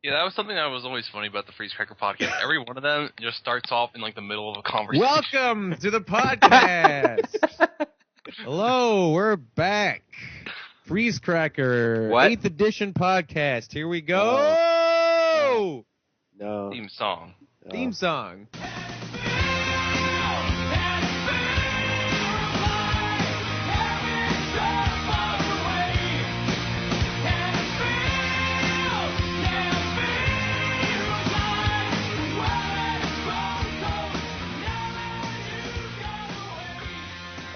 Yeah, that was something that was always funny about the Freeze Cracker podcast. Every one of them just starts off in like the middle of a conversation. Welcome to the podcast. Hello, we're back. Freeze Cracker, What? 8th edition podcast. Here we go. No. Theme song. Theme song.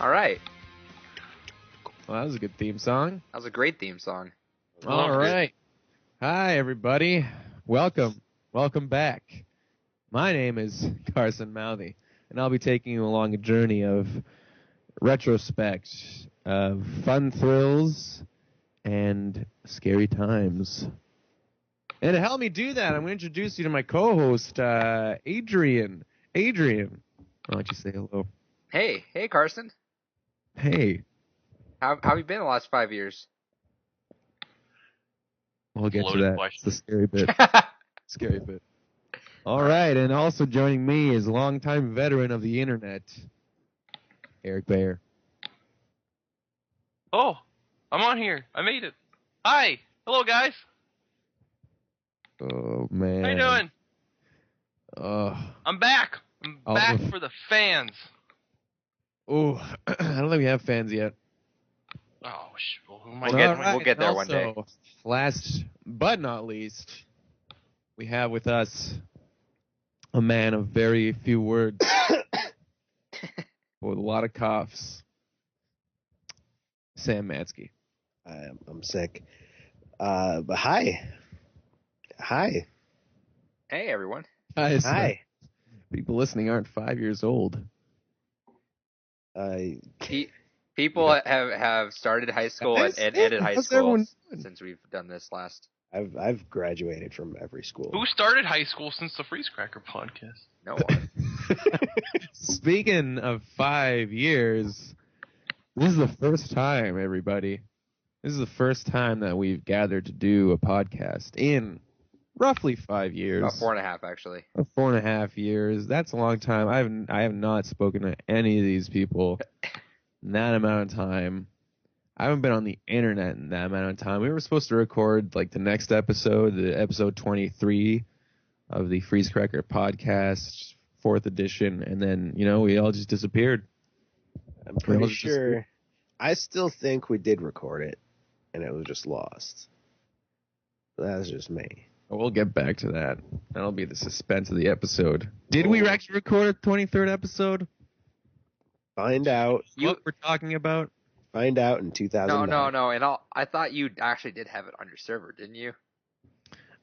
All right. Well, that was a good theme song. That was a great theme song. All Loved it. right. Hi, everybody. Welcome. Welcome back. My name is Carson Mouthy, and I'll be taking you along a journey of retrospect, of fun thrills, and scary times. And to help me do that, I'm going to introduce you to my co-host, Adrian. Adrian, why don't you say hello? Hey, Carson. Hey. How have you been the last 5 years? We'll get to Loaded that. question. It's the scary bit. Scary bit. All right, and also joining me is longtime veteran of the internet, Eric Bayer. Oh, I'm on here. I made it. Hi. Hello, guys. Oh, man. How you doing? Oh, I'm back. I'm Oh. back for the fans. I don't think we have fans yet. Oh, well, who am I We'll getting? get- we'll get there one day. Also, last but not least, we have with us a man of very few words with a lot of coughs, Sam Matsky. I'm sick. But hi. Hey, everyone. Hi. Hi. People listening aren't 5 years old. People have started high school and ended high How's school everyone doing? since we've done this last. I've graduated from every school. Who started high school since the Freeze Cracker podcast? No one. Speaking of 5 years, this is the first time, everybody. This is the first time that we've gathered to do a podcast in roughly 5 years. About 4.5, actually. 4.5 years. That's a long time. I have not spoken to any of these people in that amount of time. I haven't been on the internet in that amount of time. We were supposed to record like the next episode, the episode 23 of the Freeze Cracker podcast, 4th edition, and then, we all just disappeared. I'm pretty sure. I still think we did record it, and it was just lost. That's just me. We'll get back to that. That'll be the suspense of the episode. Did we actually record a 23rd episode? Find out. What we're talking about? Find out in 2009. No. And I thought you actually did have it on your server, didn't you?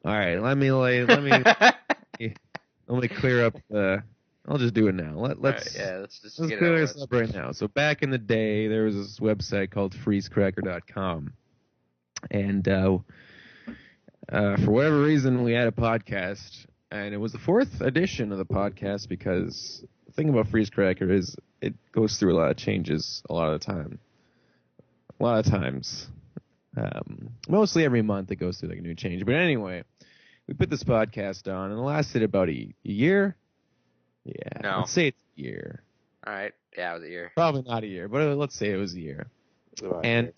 All right, let me clear up the. I'll just do it now. Let's let's just let's get clear it this up right now. So back in the day, there was this website called freezecracker.com, and for whatever reason, we had a podcast, and it was the 4th edition of the podcast because the thing about Freeze Cracker is it goes through a lot of changes a lot of the time. A lot of times. Mostly every month it goes through like a new change. But anyway, we put this podcast on, and it lasted about a year. Yeah, No. let's say it's a year. All right. Yeah, it was a year. Probably not a year, but let's say it was a year. Oh, And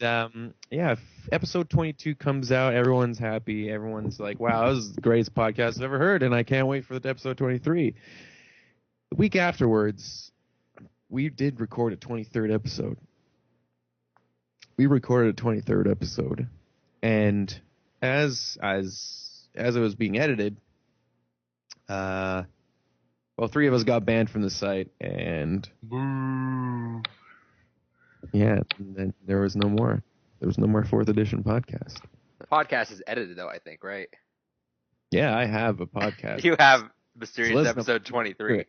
if episode 22 comes out, everyone's happy. Everyone's like, wow, this is the greatest podcast I've ever heard, and I can't wait for the episode 23. The week afterwards, we did record a 23rd episode. We recorded a 23rd episode, and as it was being edited, 3 of us got banned from the site, and Boo. yeah, and then there was no more. There was no more 4th edition podcast. The podcast is edited, though, I think, right? Yeah, I have a podcast. You have Mysterious Listen, Episode 23.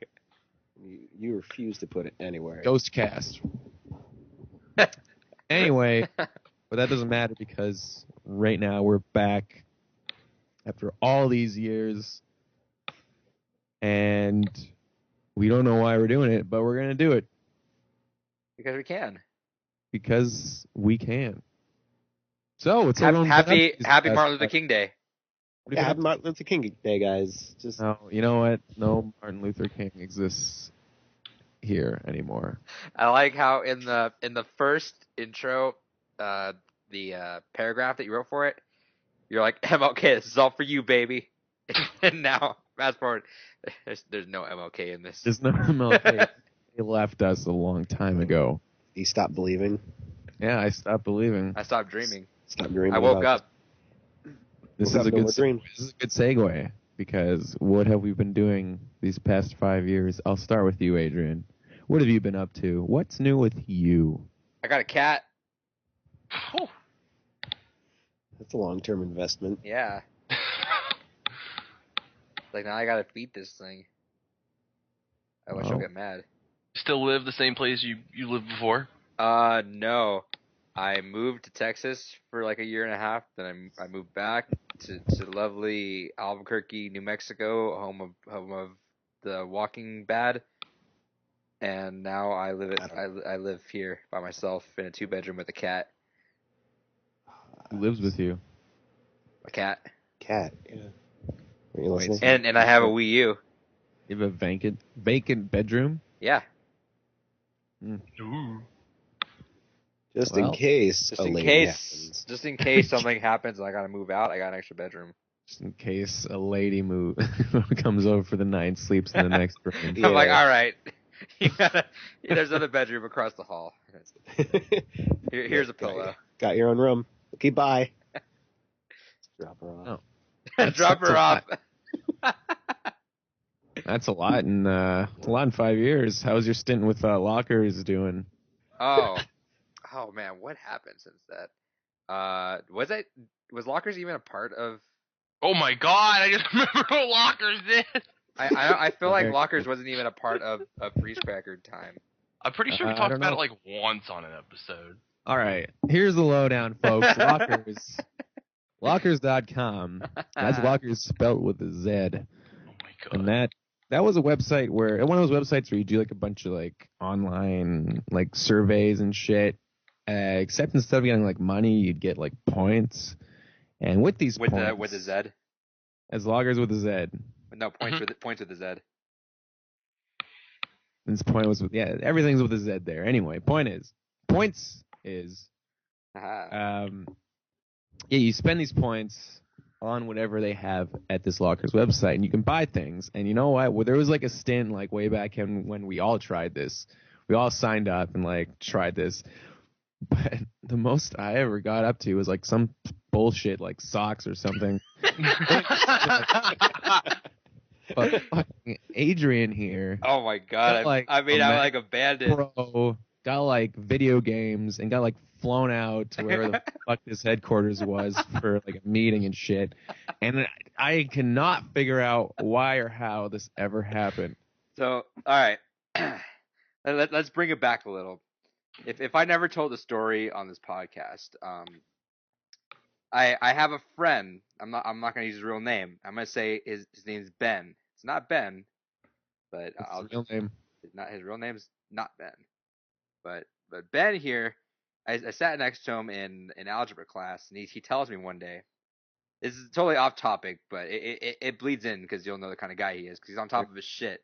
you refuse to put it anywhere. Ghostcast. Anyway, but that doesn't matter because right now we're back after all these years, and we don't know why we're doing it, but we're going to do it. Because we can. Because we can. So, it's Happy Martin Luther King Day. What have Yeah, you been happy Martin Luther King Day, guys. Just No, you know what? No Martin Luther King exists here anymore. I like how in the first intro, the paragraph that you wrote for it, you're like, MLK, this is all for you, baby. And now, fast forward, there's no MLK in this. There's no MLK. He left us a long time ago. he stopped believing. Yeah, I stopped believing. I stopped dreaming. Stop dreaming. I woke up. This Woke is up, a no good more dreams. This is a good segue because what have we been doing these past 5 years? I'll start with you, Adrian. What have you been up to? What's new with you? I got a cat. That's a long-term investment. Yeah. Like, now I gotta feed this thing. I wish she'll Oh. get mad. Still live the same place you lived before? No. I moved to Texas for like a year and a half. Then I moved back to lovely Albuquerque, New Mexico, home of the Walking Bad. And now I live here by myself in a 2-bedroom with a cat. Who lives with you? A cat. Cat. Yeah. Are you Wait, listening? And I have a Wii U. You have a vacant bedroom? Yeah. Ooh. Just Well, in case. Just a in lady case happens. just in case something happens and I gotta move out, I got an extra bedroom. Just in case a lady comes over for the night and sleeps in the next room. Yeah. I'm like, all right. There's another bedroom across the hall. Here's a pillow. Got your own room. Okay, bye. Drop her off. Oh. Drop That's her a off. That's a lot in 5 years. How's your stint with Lockers doing? Oh man, what happened since that? Was Lockers even a part of? Oh my god, I just remember what Lockers did! I feel like Okay. Lockers wasn't even a part of Freeze Cracker time. I'm pretty sure we I talked don't about know. it like once on an episode. All right, here's the lowdown, folks. Lockers. Lockers.com. That's Lockers spelt with a Z. Oh my god. And that was a website where one of those websites where you do like a bunch of like online like surveys and shit. Except instead of getting like money, you'd get like points. And with these with points, the Z. as Loggers with a Z. No points with the Z. This point was everything's with a Z there. Anyway, points is Haha. you spend these points on whatever they have at this Lockers website, and you can buy things. And you know what? Well, there was like a stint like way back when we all tried this. We all signed up and like tried this. But the most I ever got up to was like some bullshit like socks or something. But fucking Adrian here Oh my god! got, like, I'm a like abandoned. Pro got like video games and got like flown out to wherever the fuck this headquarters was for like a meeting and shit. And I cannot figure out why or how this ever happened. So, all right, let's bring it back a little. If I never told the story on this podcast, I have a friend. I'm not gonna use his real name. I'm gonna say his name's Ben. It's not Ben, but What's his real name? Not his real name's not Ben, but Ben here. I sat next to him in algebra class, and he tells me one day. This is totally off topic, but it bleeds in because you'll know the kind of guy he is because he's on top of his shit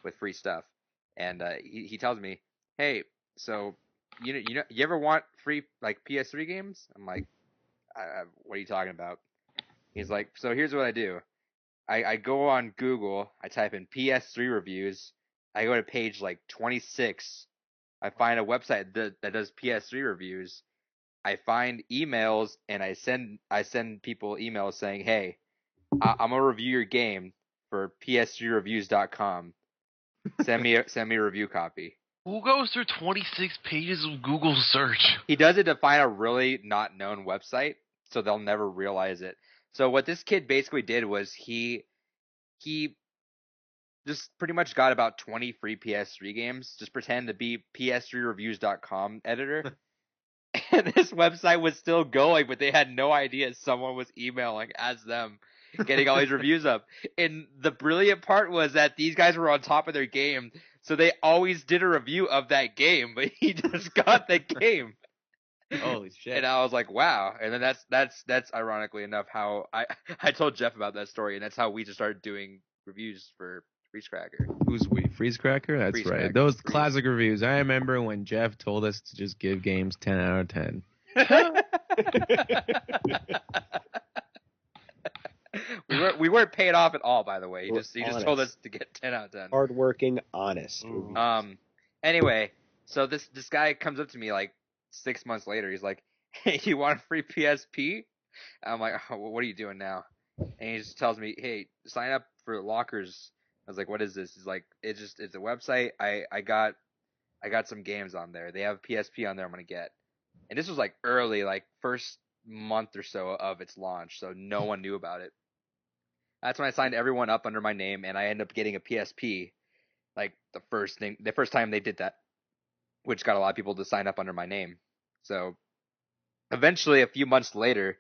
with free stuff. And he tells me, hey, so you ever want free like PS3 games? I'm like, what are you talking about? He's like, so here's what I do. I go on Google, I type in PS3 reviews, I go to page like 26, I find a website that does PS3 reviews, I find emails and I send people emails saying, hey, I'm gonna review your game for ps3reviews.com. Send me a review copy. Who goes through 26 pages of Google search? He does it to find a really not known website, so they'll never realize it. So what this kid basically did was he just pretty much got about 20 free PS3 games, just pretend to be ps3reviews.com editor. And this website was still going, but they had no idea someone was emailing as them, getting all these reviews up. And the brilliant part was that these guys were on top of their game, so they always did a review of that game, but he just got the game. Holy shit. And I was like, wow. And then that's ironically enough how I told Jeff about that story, and that's how we just started doing reviews for Freeze Cracker. Who's we? Freeze Cracker? That's Freeze right. Cracker. Those classic reviews. I remember when Jeff told us to just give games 10 out of 10. we weren't paid off at all, by the way. He just told us Honest. to get 10 out of 10. Hardworking, honest. Ooh. reviews. Anyway, so this guy comes up to me like 6 months later. He's like, "Hey, you want a free PSP?" I'm like, oh, "What are you doing now?" And he just tells me, "Hey, sign up for Lockers." I was like, "What is this?" He's like, it's a website. I got some games on there. They have PSP on there. I'm gonna get." And this was like early, like first month or so of its launch, so no one knew about it. That's when I signed everyone up under my name, and I ended up getting a PSP. Like the first time they did that, which got a lot of people to sign up under my name. So eventually, a few months later,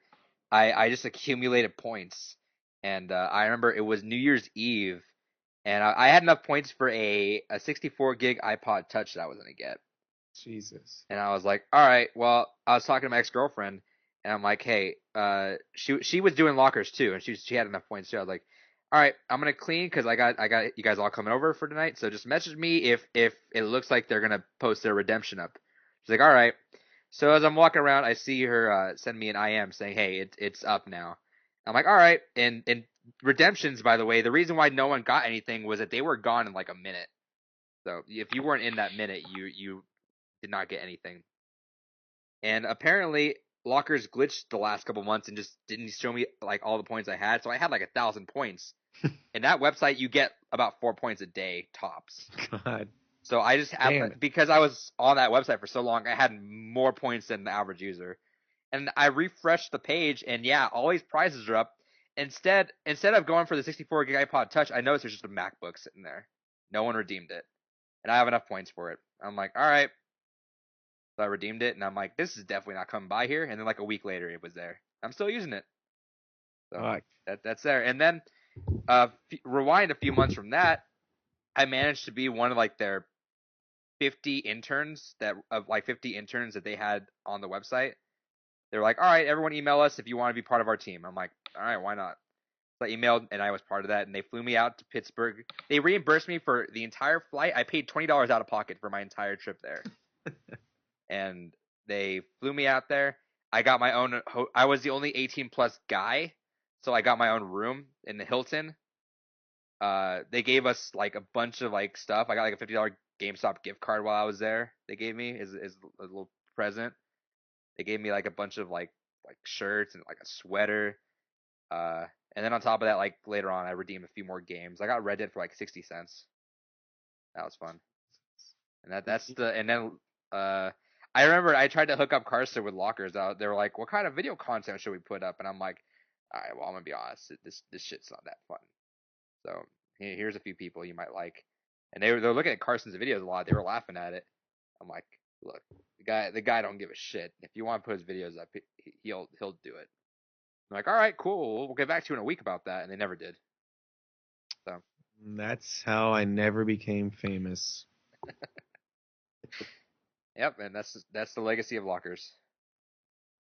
I just accumulated points, and I remember it was New Year's Eve, and I had enough points for a 64 gig iPod Touch that I was gonna get. Jesus. And I was like, all right, well, I was talking to my ex-girlfriend, and I'm like, hey, she was doing Lockers too, and she had enough points too. I was like, all right, I'm gonna clean because I got you guys all coming over for tonight, so just message me if it looks like they're gonna post their redemption up. She's like, all right. So as I'm walking around, I see her send me an IM saying, hey, it's up now. I'm like, all right. And redemptions, by the way, the reason why no one got anything was that they were gone in like a minute. So if you weren't in that minute, you did not get anything. And apparently, Lockers glitched the last couple months and just didn't show me like all the points I had. So I had like 1,000 points. And that website, you get about 4 points a day tops. God. So I just happened, because I was on that website for so long, I had more points than the average user. And I refreshed the page, and yeah, all these prices are up. Instead of going for the 64 gig iPod Touch, I noticed there's just a MacBook sitting there. No one redeemed it, and I have enough points for it. I'm like, all right. So I redeemed it, and I'm like, this is definitely not coming by here. And then like a week later, it was there. I'm still using it. So that's there. And then rewind a few months from that, I managed to be one of like their 50 interns that they had on the website. They were like, all right, everyone email us if you want to be part of our team. I'm like, all right, why not? So I emailed, and I was part of that, and they flew me out to Pittsburgh. They reimbursed me for the entire flight. I paid $20 out of pocket for my entire trip there. And they flew me out there. I got my own, I was the only 18 plus guy, so I got my own room in the Hilton. They gave us like a bunch of like stuff. I got like a $50 GameStop gift card while I was there. They gave me as a little present. They gave me like a bunch of like shirts and like a sweater. And then on top of that, like later on, I redeemed a few more games. I got Red Dead for like 60 cents. That was fun. And then I remember I tried to hook up Carson with Lockers out. They were like, "What kind of video content should we put up?" And I'm like, "All right, well, I'm gonna be honest. This shit's not that fun. So here's a few people you might like." And they're looking at Carson's videos a lot. They were laughing at it. I'm like, "Look, the guy don't give a shit. If you want to put his videos up, he'll do it." I'm like, "All right, cool. We'll get back to you in a week about that." And they never did. So that's how I never became famous. Yep, and that's the legacy of Lockers.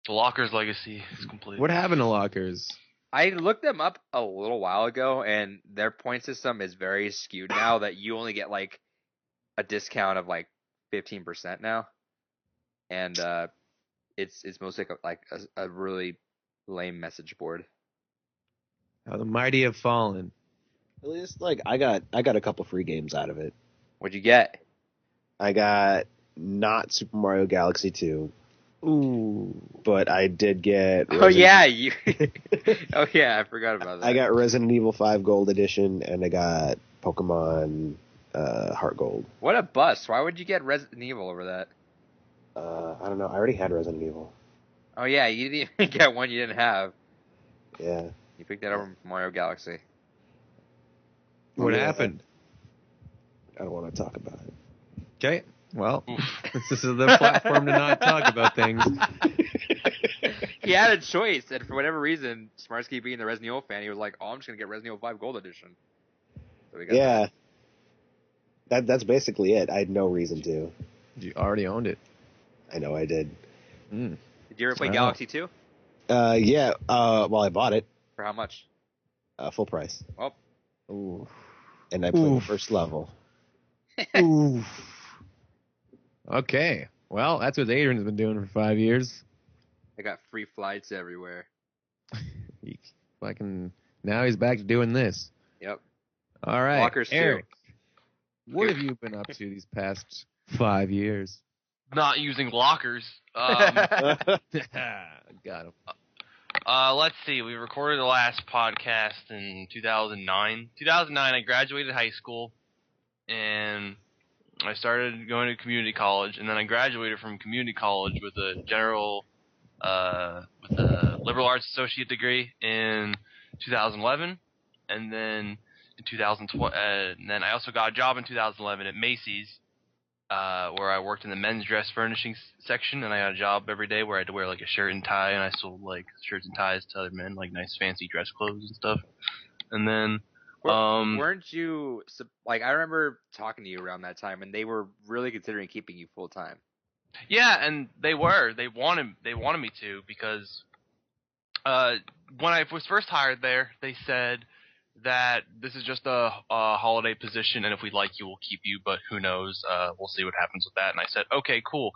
The Lockers legacy is complete. What happened to Lockers? I looked them up a little while ago, and their point system is very skewed now that you only get like a discount of like 15% now, and it's mostly like a really lame message board. How the mighty have fallen. At least like I got a couple free games out of it. What'd you get? I got not Super Mario Galaxy 2. Ooh. But I did get Oh yeah, I forgot about that. I got Resident Evil 5 Gold Edition, and I got Pokemon Heart Gold. What a bust. Why would you get Resident Evil over that? I don't know. I already had Resident Evil. Oh yeah, you didn't even get one you didn't have. Yeah. You picked that over from Mario Galaxy. What happened? I don't want to talk about it. Okay. Well, this is the platform to not talk about things. He had a choice, and for whatever reason, Smarsky being the Resident Evil fan, he was like, "Oh, I'm just gonna get Resident Evil 5 Gold Edition." So we got that's basically it. I had no reason to. You already owned it. I know I did. Did you ever play Galaxy 2? Yeah. Well, I bought it. For how much? Full price. Oh. Ooh. And I played the first level. Oof. Okay. Well, that's what Adrian's been doing for 5 years. I got free flights everywhere. Now he's back to doing this. Yep. All right, Lockers Eric, too. what have you been up to these past 5 years? Not using lockers. Got him. Let's see. We recorded the last podcast in 2009. 2009, I graduated high school, and I started going to community college, and then I graduated from community college with a liberal arts associate degree in 2011, and then in 2012, and then I also got a job in 2011 at Macy's, where I worked in the men's dress furnishing section, and I had a job every day where I had to wear like a shirt and tie, and I sold like shirts and ties to other men, like nice fancy dress clothes and stuff. And then weren't you like, I remember talking to you around that time, and they were really considering keeping you full time. Yeah, and they wanted me to, because when I was first hired there, they said that this is just a holiday position, and if we like you, we'll keep you, but who knows, we'll see what happens with that. And I said, okay, cool,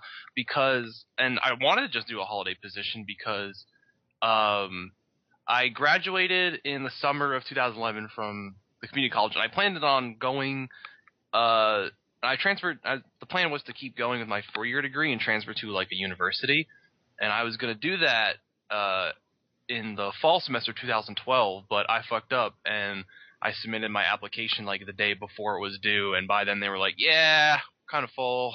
and I wanted to just do a holiday position because I graduated in the summer of 2011 from the community college, and I planned on going, I transferred, the plan was to keep going with my 4-year degree and transfer to like a university, and I was going to do that in the fall semester 2012, but I fucked up and I submitted my application like the day before it was due, and by then they were like, yeah, kind of full.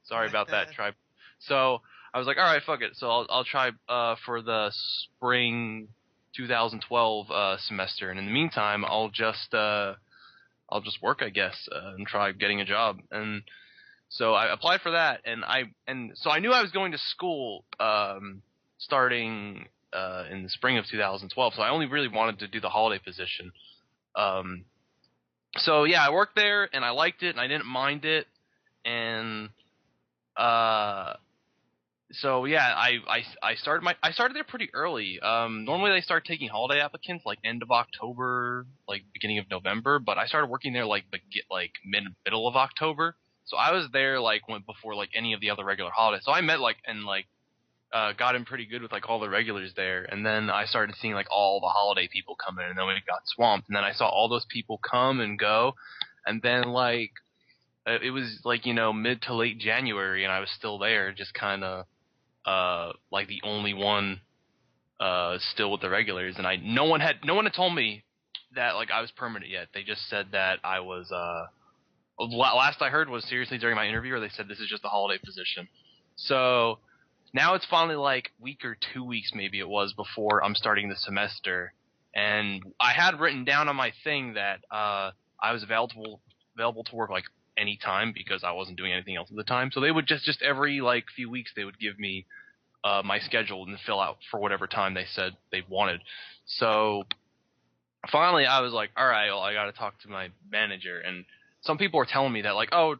Sorry about that, tribe. So I was like, all right, fuck it. So I'll try for the spring 2012 semester, and in the meantime, I'll just work, I guess, and try getting a job. And so I applied for that, and so I knew I was going to school starting in the spring of 2012, so I only really wanted to do the holiday position. So yeah, I worked there, and I liked it, and I didn't mind it, and so yeah, I started there pretty early. Normally they start taking holiday applicants like end of October, like beginning of November, but I started working there like middle of October. So I was there like before like any of the other regular holidays. So I met got in pretty good with like all the regulars there, and then I started seeing like all the holiday people come in, and then we got swamped, and then I saw all those people come and go, and then like it was like, mid to late January, and I was still there, just kind of like the only one still with the regulars, and no one had told me that like I was permanent yet. They just said that I was last I heard was seriously during my interview, or they said this is just a holiday position. So now it's finally like week or 2 weeks maybe it was before I'm starting the semester, and I had written down on my thing that I was available to work like any time because I wasn't doing anything else at the time. So they would just every like few weeks they would give me my schedule and fill out for whatever time they said they wanted. So finally I was like, all right, well, I got to talk to my manager. And some people were telling me that like, oh,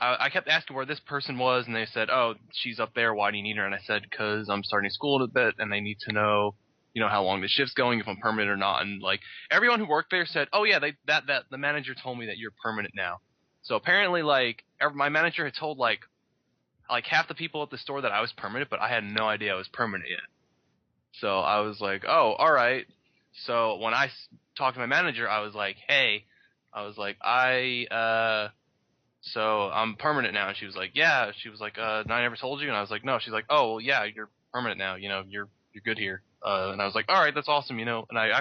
I kept asking where this person was, and they said, oh, she's up there, why do you need her? And I said, because I'm starting school in a bit and they need to know, how long the shift's going, if I'm permanent or not. And like everyone who worked there said, oh yeah, that the manager told me that you're permanent now. So apparently like my manager had told like half the people at the store that I was permanent, but I had no idea I was permanent yet. So I was like, oh, all right. So when I talked to my manager, I was like, hey, so I'm permanent now. And she was like, yeah. She was like, I never told you. And I was like, no. She's like, oh, well, yeah, you're permanent now. You're good here. And I was like, all right, that's awesome. And I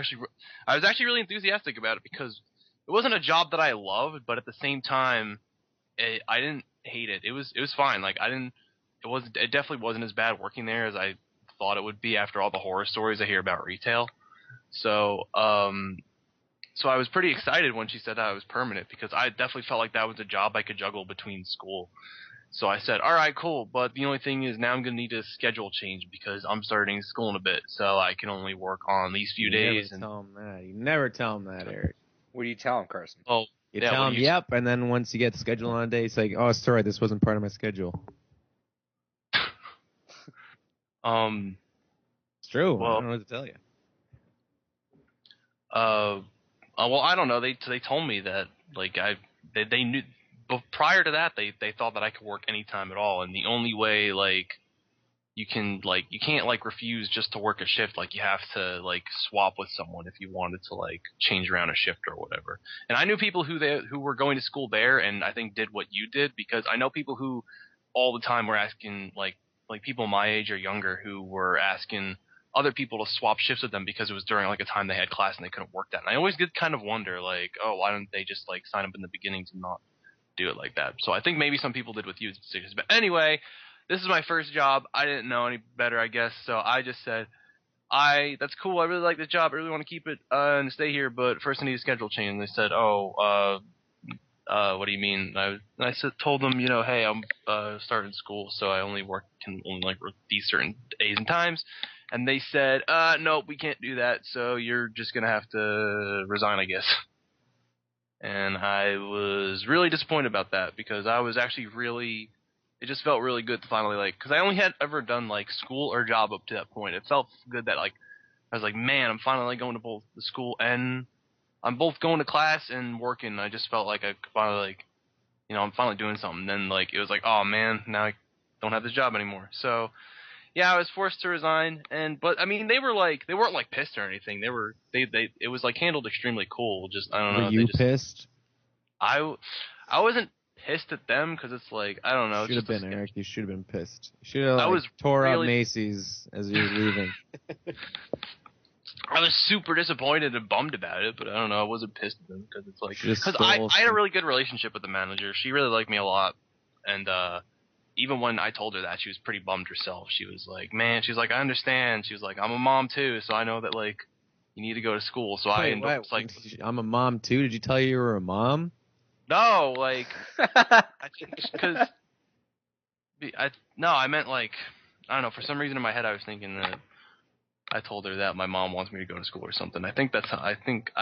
was actually really enthusiastic about it because it wasn't a job that I loved, but at the same time, I didn't hate it. It was fine. Like it definitely wasn't as bad working there as I thought it would be after all the horror stories I hear about retail. So I was pretty excited when she said that I was permanent because I definitely felt like that was a job I could juggle between school. So I said, all right, cool. But the only thing is now I'm going to need a schedule change because I'm starting school in a bit. So I can only work on these few days. You never tell him that, Eric. What do you tell him, Carson? Oh, you tell him, yep. And then once you get the schedule on a day, it's like, oh, sorry, this wasn't part of my schedule. It's true. Well, I don't know what to tell you. Well, I don't know. They told me that like they knew, but prior to that they thought that I could work anytime at all, and the only way like you can't like refuse just to work a shift. Like you have to like swap with someone if you wanted to like change around a shift or whatever. And I knew people who were going to school there, and I think did what you did, because I know people who all the time were asking like people my age or younger who were asking other people to swap shifts with them because it was during like a time they had class and they couldn't work that. And I always did kind of wonder like, oh, why don't they just like sign up in the beginning to not do it like that? So I think maybe some people did with you. But anyway, this is my first job. I didn't know any better, I guess. So I just said, that's cool. I really like this job. I really want to keep it and stay here. But first I need a schedule change. And they said, oh, what do you mean? And I told them, hey, I'm starting school, so I can only work these certain days and times. And they said, no, we can't do that. So you're just gonna have to resign, I guess. And I was really disappointed about that, because I was actually it just felt really good to finally because I only had ever done like school or job up to that point. It felt good that like I was like, man, I'm finally going to both the school and I'm both going to class and working. I just felt like I could finally I'm finally doing something. Then like it was like, oh man, now I don't have this job anymore. So yeah, I was forced to resign. But I mean, they weren't like pissed or anything. It was like handled extremely cool. Just I don't know. Were you pissed? I wasn't pissed at them, because it's like, I don't know. Should have been, Eric. You should have been pissed. You should have tore out Macy's as you were leaving. I was super disappointed and bummed about it, but I don't know. I wasn't pissed at them, because it's like, because I had a really good relationship with the manager. She really liked me a lot, and even when I told her that, she was pretty bummed herself. She was like, man, she's like, I understand. She was like, I'm a mom too, so I know that like you need to go to school. So I ended up like, I'm a mom too. Did you tell you were a mom? No, like I think because I meant like, I don't know. For some reason in my head, I was thinking that I told her that my mom wants me to go to school or something. I think I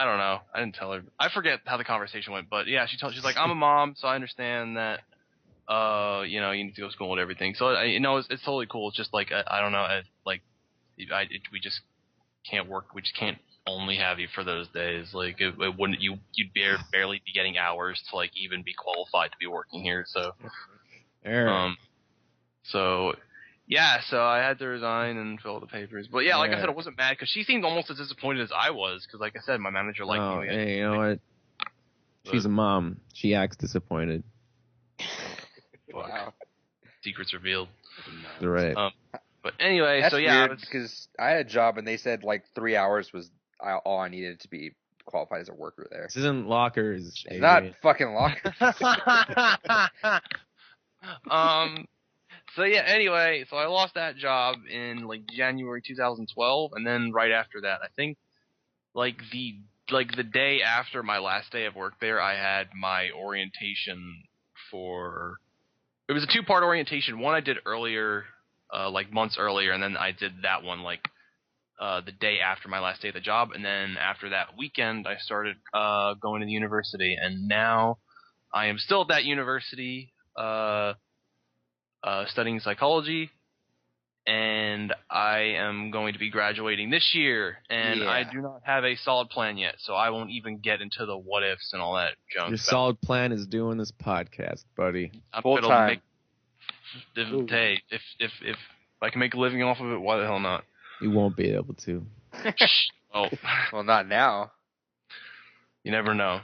don't know. I didn't tell her. I forget how the conversation went, but yeah, she's like, I'm a mom, so I understand that. You need to go to school and everything. So it's totally cool. It's just like I don't know. We just can't work. We just can't only have you for those days. Like it wouldn't. You'd barely be getting hours to like even be qualified to be working here. So, so yeah. So I had to resign and fill out the papers. But yeah, like I said, I wasn't mad, because she seemed almost as disappointed as I was. Because like I said, my manager liked me. Hey, you know what? She's a mom. She acts disappointed. Wow. Secrets revealed. Right. But anyway, that's so yeah, weird, because I had a job and they said like 3 hours was all I needed to be qualified as a worker there. This isn't lockers. It's not fucking lockers. So yeah. Anyway, so I lost that job in like January 2012, and then right after that, I think like the day after my last day of work there, I had my orientation for. It was a 2-part orientation. One I did earlier, like months earlier, and then I did that one like the day after my last day at the job. And then after that weekend, I started going to the university. And now I am still at that university studying psychology. And I am going to be graduating this year. And I do not have a solid plan yet, so I won't even get into the what ifs and all that junk. Your solid plan is doing this podcast, buddy. Full time. Hey, if I can make a living off of it, why the hell not? You won't be able to. Oh, well, not now. You never know.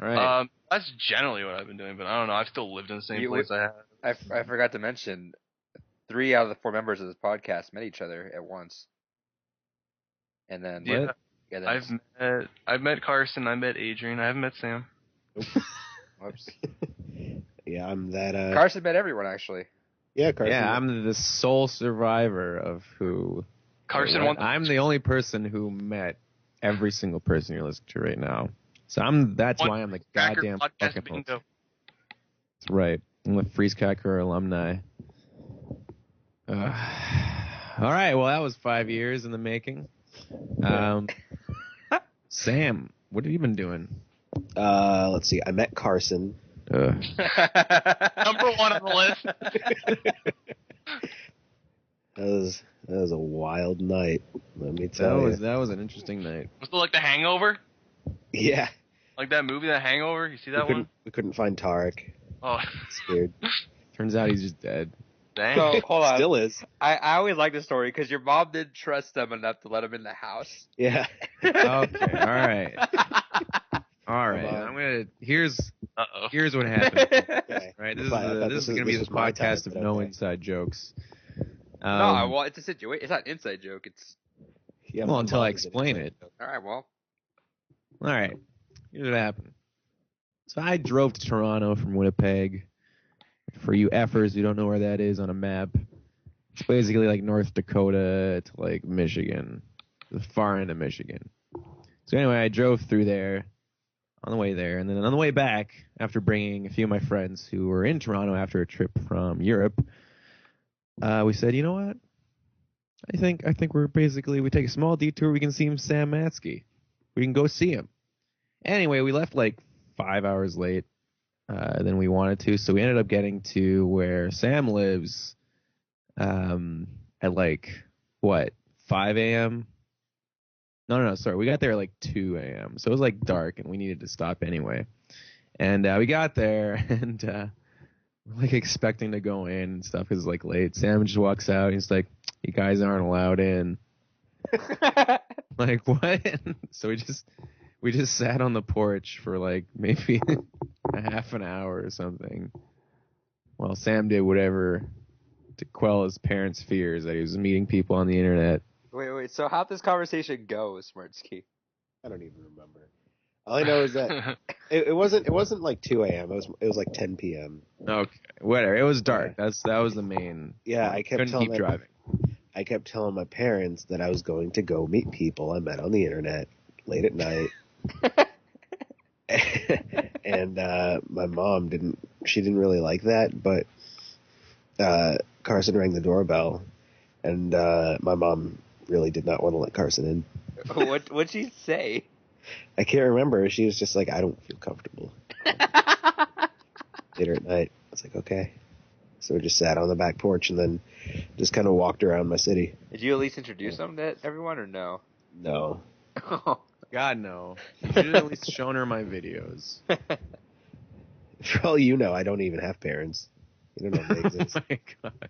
All right. That's generally what I've been doing, but I don't know. I've still lived in the same place I have. I forgot to mention, 3 out of the 4 members of this podcast met each other at once. And then I've met Carson, I met Adrian, I haven't met Sam. Whoops. Yeah, I'm that. Carson met everyone actually. Yeah, Carson. Yeah, I'm the sole survivor of who. Carson wants. I'm the only person who met every single person you're listening to right now. So that's why I'm the goddamn fucking host. That's right. I'm the Freeze Cracker alumni. All right. Well, that was 5 years in the making. Sam, what have you been doing? Let's see. I met Carson. Number 1 on the list. That was a wild night. Let me tell you. That was an interesting night. Was it like The Hangover? Yeah. Like that movie, The Hangover? You see that one? We couldn't find Tarek. Oh. Scared. Turns out he's just dead. Dang. So, hold on. Still is. I always like this story because your mom didn't trust them enough to let him in the house. Yeah. Okay, all right. All right. Come on. Here's Uh-oh. what happened. Okay. Right, I thought this is going to be was the my time, podcast of but no okay. inside jokes. No, well, it's a situation. It's not an inside joke. It's Yeah, well, my until mom I did explain it. all right. Well, All right. Here's what happened. So I drove to Toronto from Winnipeg. For you effers who don't know where that is on a map, it's basically like North Dakota to like Michigan, the far end of Michigan. So anyway, I drove through there on the way there, and then on the way back, after bringing a few of my friends who were in Toronto after a trip from Europe, we said, you know what? I think we take a small detour. We can see Sam Matsky. We can go see him. Anyway, we left like 5 hours late than we wanted to, so we ended up getting to where Sam lives at like 5 a.m. No, sorry. We got there at like 2 a.m. So it was like dark, and we needed to stop anyway. And we got there, and we're like expecting to go in and stuff because it's like late. Sam just walks out, and he's like, "You guys aren't allowed in." Like, what? So we just sat on the porch for like maybe a half an hour or something while Sam did whatever to quell his parents' fears that he was meeting people on the internet. wait. So how'd this conversation go, Smartsky? I don't even remember. All I know is that it wasn't like 2 a.m. It was like 10 p.m. Okay, whatever. It was dark. That was the main. Yeah, I kept Couldn't keep driving. I kept telling my parents that I was going to go meet people I met on the internet late at night. And my mom didn't really like that, but Carson rang the doorbell, and my mom really did not want to let Carson in. What'd she say? I can't remember. She was just like, I don't feel comfortable. Later at night. I was like, okay. So we just sat on the back porch and then just kind of walked around my city. Did you at least introduce them to everyone or no? No. God, no. You should have at least shown her my videos. For all you know, I don't even have parents. You don't know if they exist. Oh my God.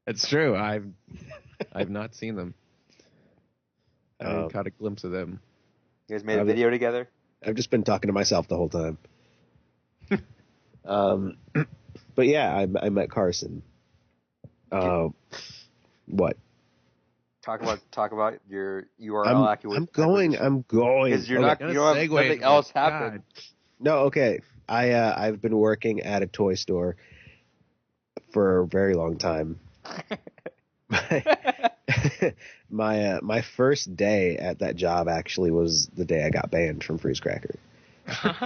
It's true. I've not seen them. I caught a glimpse of them. You guys made a video together? I've just been talking to myself the whole time. But yeah, I met Carson. What? Talk about your URL I'm going. Because you don't have nothing else happen. No, okay. I've been working at a toy store for a very long time. My first day at that job actually was the day I got banned from Freeze Cracker.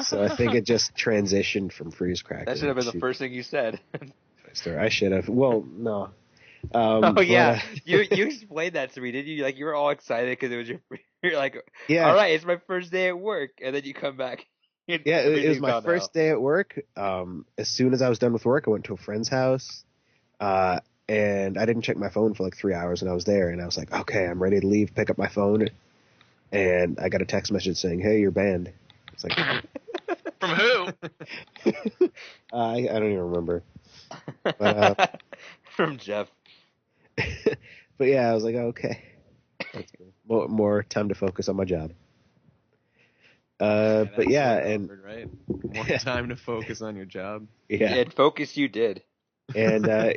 So I think it just transitioned from Freeze Cracker. That should have been the first thing you said. I should have. Well, no. Yeah, you explained that to me, didn't you? Like you were all excited because it was you're like, yeah. All right, it's my first day at work, and then you come back. Yeah, it was my first day at work. As soon as I was done with work, I went to a friend's house, and I didn't check my phone for like 3 hours, and I was there, and I was like, okay, I'm ready to leave. Pick up my phone, and I got a text message saying, "Hey, you're banned." It's like, from who? I don't even remember. But, from Jeff. But yeah, I was like, okay, that's cool. More time to focus on my job. But yeah, and right? More time to focus on your job. Yeah, and focus you did. And I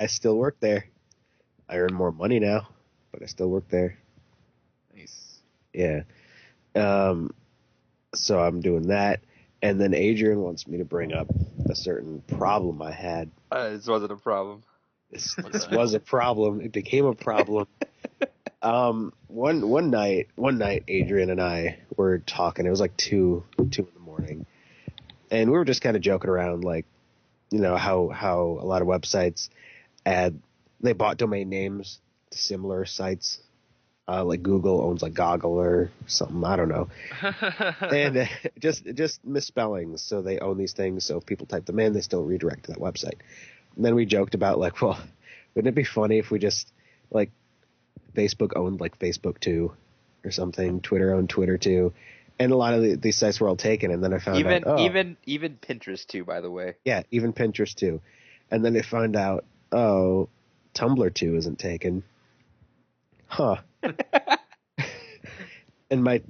still work there. I earn more money now, but I still work there. Nice. Yeah. So I'm doing that, and then Adrian wants me to bring up a certain problem I had. This wasn't a problem. This was a problem. It became a problem. One night, Adrian and I were talking. It was like 2 in the morning, and we were just kind of joking around, like, you know how a lot of websites they bought domain names to similar sites, like Google owns like Goggle or something. I don't know, and just misspellings. So they own these things. So if people type them in, they still redirect to that website. And then we joked about like, well, Wouldn't it be funny if we just like Facebook owned like Facebook 2 or something, Twitter owned Twitter 2, and a lot of these sites were all taken, and then I found out even Pinterest too, by the way. Yeah, even Pinterest too, and then I found out Tumblr 2 isn't taken. Huh. And my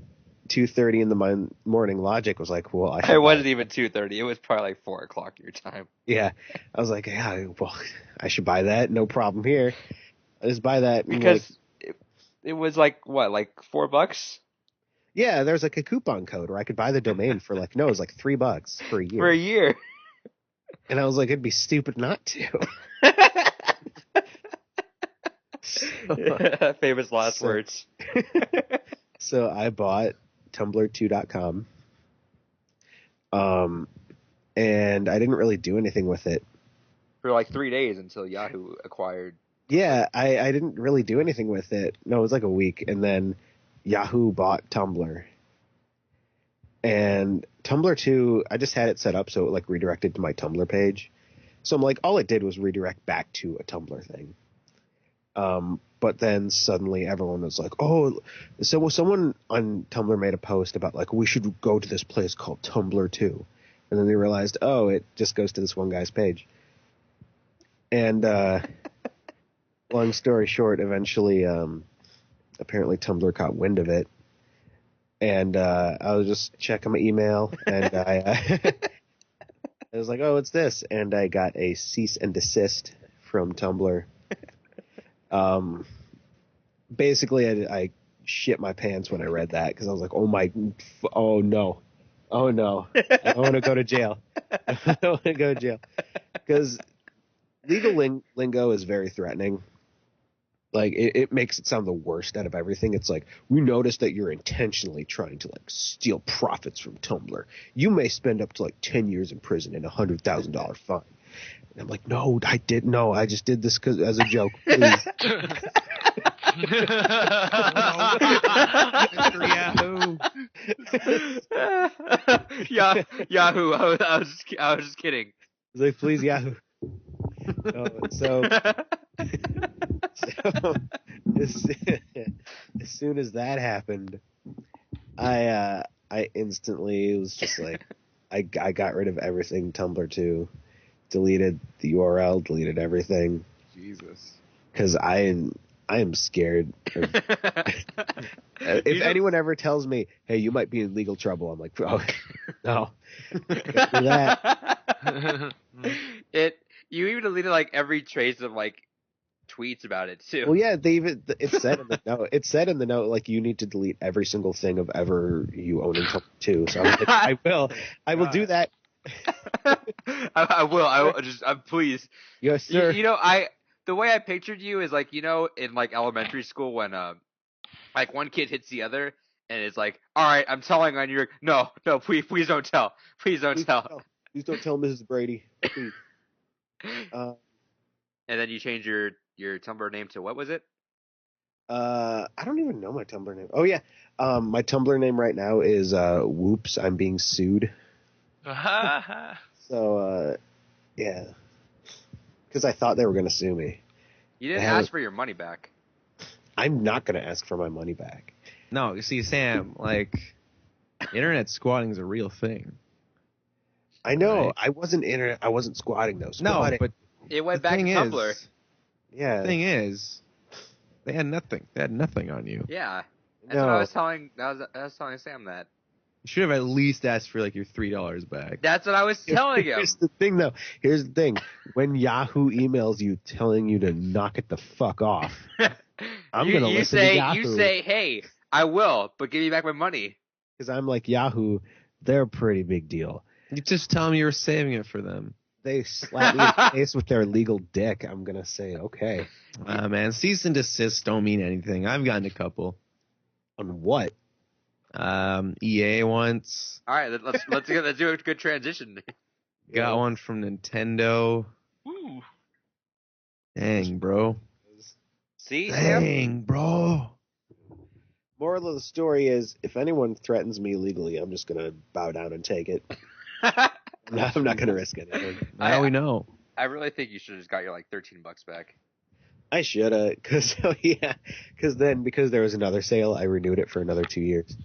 2:30 in the morning logic was like, well, it wasn't even 2:30. It was probably like 4 o'clock your time. Yeah, I was like, yeah, well, I should buy that. No problem here. I just buy that because it was like what, like $4? Yeah, there's like a coupon code where I could buy the domain for like, no, it was like $3 for a year. For a year. And I was like, it'd be stupid not to. Famous last words. So I bought Tumblr2.com. And I didn't really do anything with it. For like 3 days until Yahoo acquired. Yeah, I didn't really do anything with it. No, it was like a week. And then Yahoo bought Tumblr. And Tumblr 2, I just had it set up so it like redirected to my Tumblr page. So I'm like, all it did was redirect back to a Tumblr thing. But then suddenly everyone was like, oh, so someone on Tumblr made a post about like, we should go to this place called Tumblr 2. And then they realized, oh, it just goes to this one guy's page. And long story short, eventually, apparently Tumblr caught wind of it. And I was just checking my email, and I was like, oh, what's this? And I got a cease and desist from Tumblr. Basically, I shit my pants when I read that, because I was like, oh no. I don't want to go to jail. I don't want to go to jail. Because legal lingo is very threatening. Like, it makes it sound the worst out of everything. It's like, we noticed that you're intentionally trying to, like, steal profits from Tumblr. You may spend up to, like, 10 years in prison and a $100,000 fine. And I'm like, no, I didn't. No, I just did this as a joke. Please. Yahoo. Yahoo. I was just kidding. I was like, please, Yahoo. So as soon as that happened, I instantly was just like, I got rid of everything Tumblr 2, deleted the URL, deleted everything. Jesus. Because I am scared. If anyone ever tells me, hey, you might be in legal trouble, I'm like, oh, no. Can't do that. You even deleted like every trace of like tweets about it too. Well, yeah, it said in the note. It said in the note like you need to delete every single thing of ever you own in Tumblr too. So I will do that. I will. Please. Yes, sir. The way I pictured you is like, in like elementary school when like one kid hits the other and it's like, all right, I'm telling on you. No, please don't tell. Please don't tell. Please don't tell Mrs. Brady. Please. And then you change your Tumblr name to what was it? I don't even know my Tumblr name. Oh yeah, my Tumblr name right now is Whoops, I'm being sued. So yeah, because I thought they were gonna sue me. You didn't ask for your money back. I'm not gonna ask for my money back. No, you see, Sam, like, internet squatting is a real thing. I know. Right. I wasn't squatting though. No, but it went back to Tumblr. Yeah. The thing is, they had nothing. They had nothing on you. Yeah. That's what I was telling. I was telling Sam that. You should have at least asked for like your $3 back. That's what I was telling him. Here's the thing, though. Here's the thing. When Yahoo emails you telling you to knock it the fuck off, I'm gonna listen to Yahoo. You say, hey, I will, but give me back my money. Because I'm like, Yahoo, they're a pretty big deal. You just tell them you were saving it for them. They slap me in the face with their legal dick. I'm gonna say, okay. Man, cease and desist don't mean anything. I've gotten a couple. On what? EA once. All right, let's do a good transition. Got one from Nintendo. Woo. Dang, bro. See, Dang, bro. Moral of the story is, if anyone threatens me legally, I'm just gonna bow down and take it. I'm not gonna risk anything. Now we know. I really think you should have just got your like $13 back. I shoulda, because there was another sale, I renewed it for another 2 years.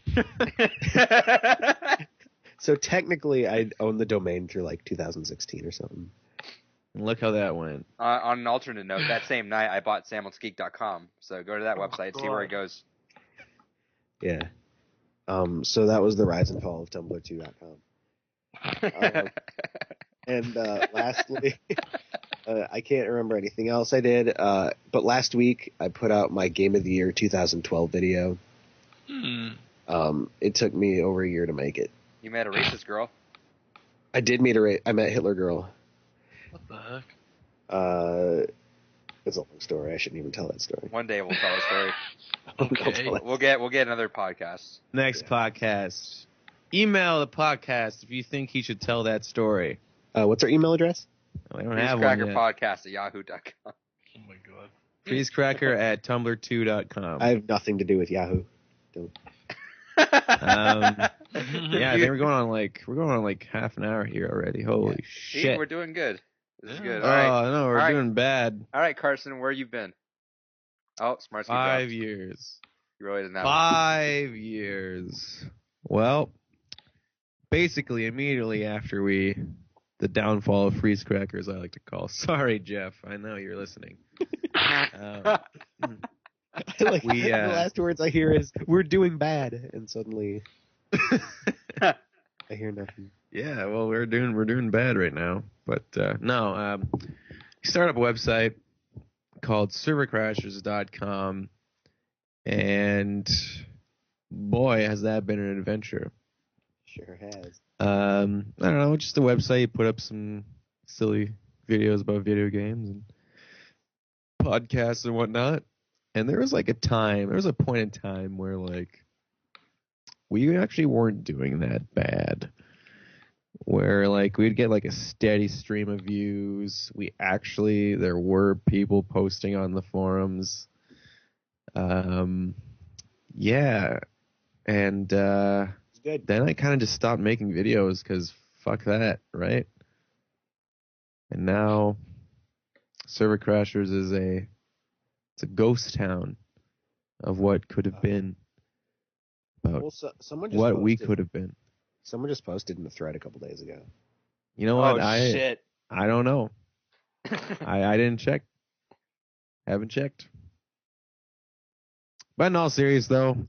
So technically, I own the domain through like 2016 or something. And look how that went. On an alternate note, that same night I bought SamLetsGeek.com. So go to that website, see where it goes. Yeah. So that was the rise and fall of Tumblr2.com. And lastly, I can't remember anything else I did. But last week I put out my Game of the Year 2012 video. It took me over a year to make it. You met a racist girl? I did I met Hitler Girl. What the heck? It's a long story. I shouldn't even tell that story. One day we'll tell a story. Okay. We'll get another podcast. Next podcast. Email the podcast if you think he should tell that story. What's our email address? Oh, I don't have one yet. Podcast@yahoo.com. Oh my god. Freezecracker@tumblr2.com. I have nothing to do with Yahoo. Don't. Yeah, I think we're going on like half an hour here already. Holy See, shit. we're doing good. This is good. Oh, All right. no, we're doing bad. All right, Carson, where you been? Oh, Smart 5 years. He really doesn't have 5 years. Well, basically immediately after the downfall of Freeze Crackers, I like to call. Sorry, Jeff. I know you're listening. The last words I hear is "we're doing bad," and suddenly I hear nothing. Yeah, well, we're doing bad right now, but no. We started up a website called servercrashers.com, and boy, has that been an adventure. Sure has. I don't know, just a website. Put up some silly videos about video games and podcasts and whatnot. And there was a point in time where we actually weren't doing that bad. Where we'd get a steady stream of views. There were people posting on the forums. Yeah. And Good. then I kind of just stopped making videos because fuck that, right? And now Server Crashers is a ghost town of what could have been, about what we could have been. Someone just posted in the thread a couple days ago. You know what? Shit. I don't know. I didn't check. Haven't checked. But in all seriousness,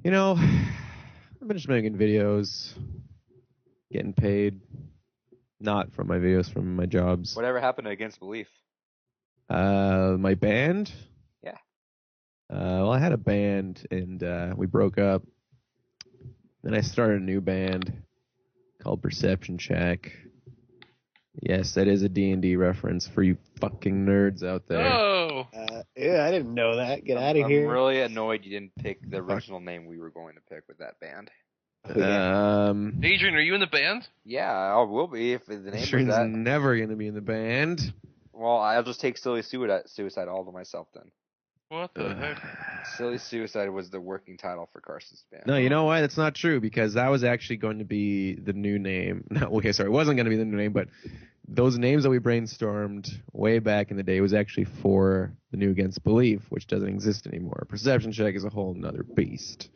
I've been just making videos, getting paid, not from my videos, from my jobs. Whatever happened to Against Belief? My band? Yeah. Well, I had a band, and we broke up. Then I started a new band called Perception Check. Yes, that is a D&D reference for you fucking nerds out there. Oh! Yeah, I didn't know that. Get out of here. I'm really annoyed you didn't pick the original name we were going to pick with that band. Adrian, are you in the band? Yeah, I will be if the name was Adrian's that. never going to be in the band. Well, I'll just take Silly Suicide all to myself then. What the heck? Silly Suicide was the working title for Carson's band. No, you know what? That's not true, because that was actually going to be the new name. No, okay, sorry. It wasn't going to be the new name, but those names that we brainstormed way back in the day was actually for the new Against Belief, which doesn't exist anymore. Perception Check is a whole nother beast.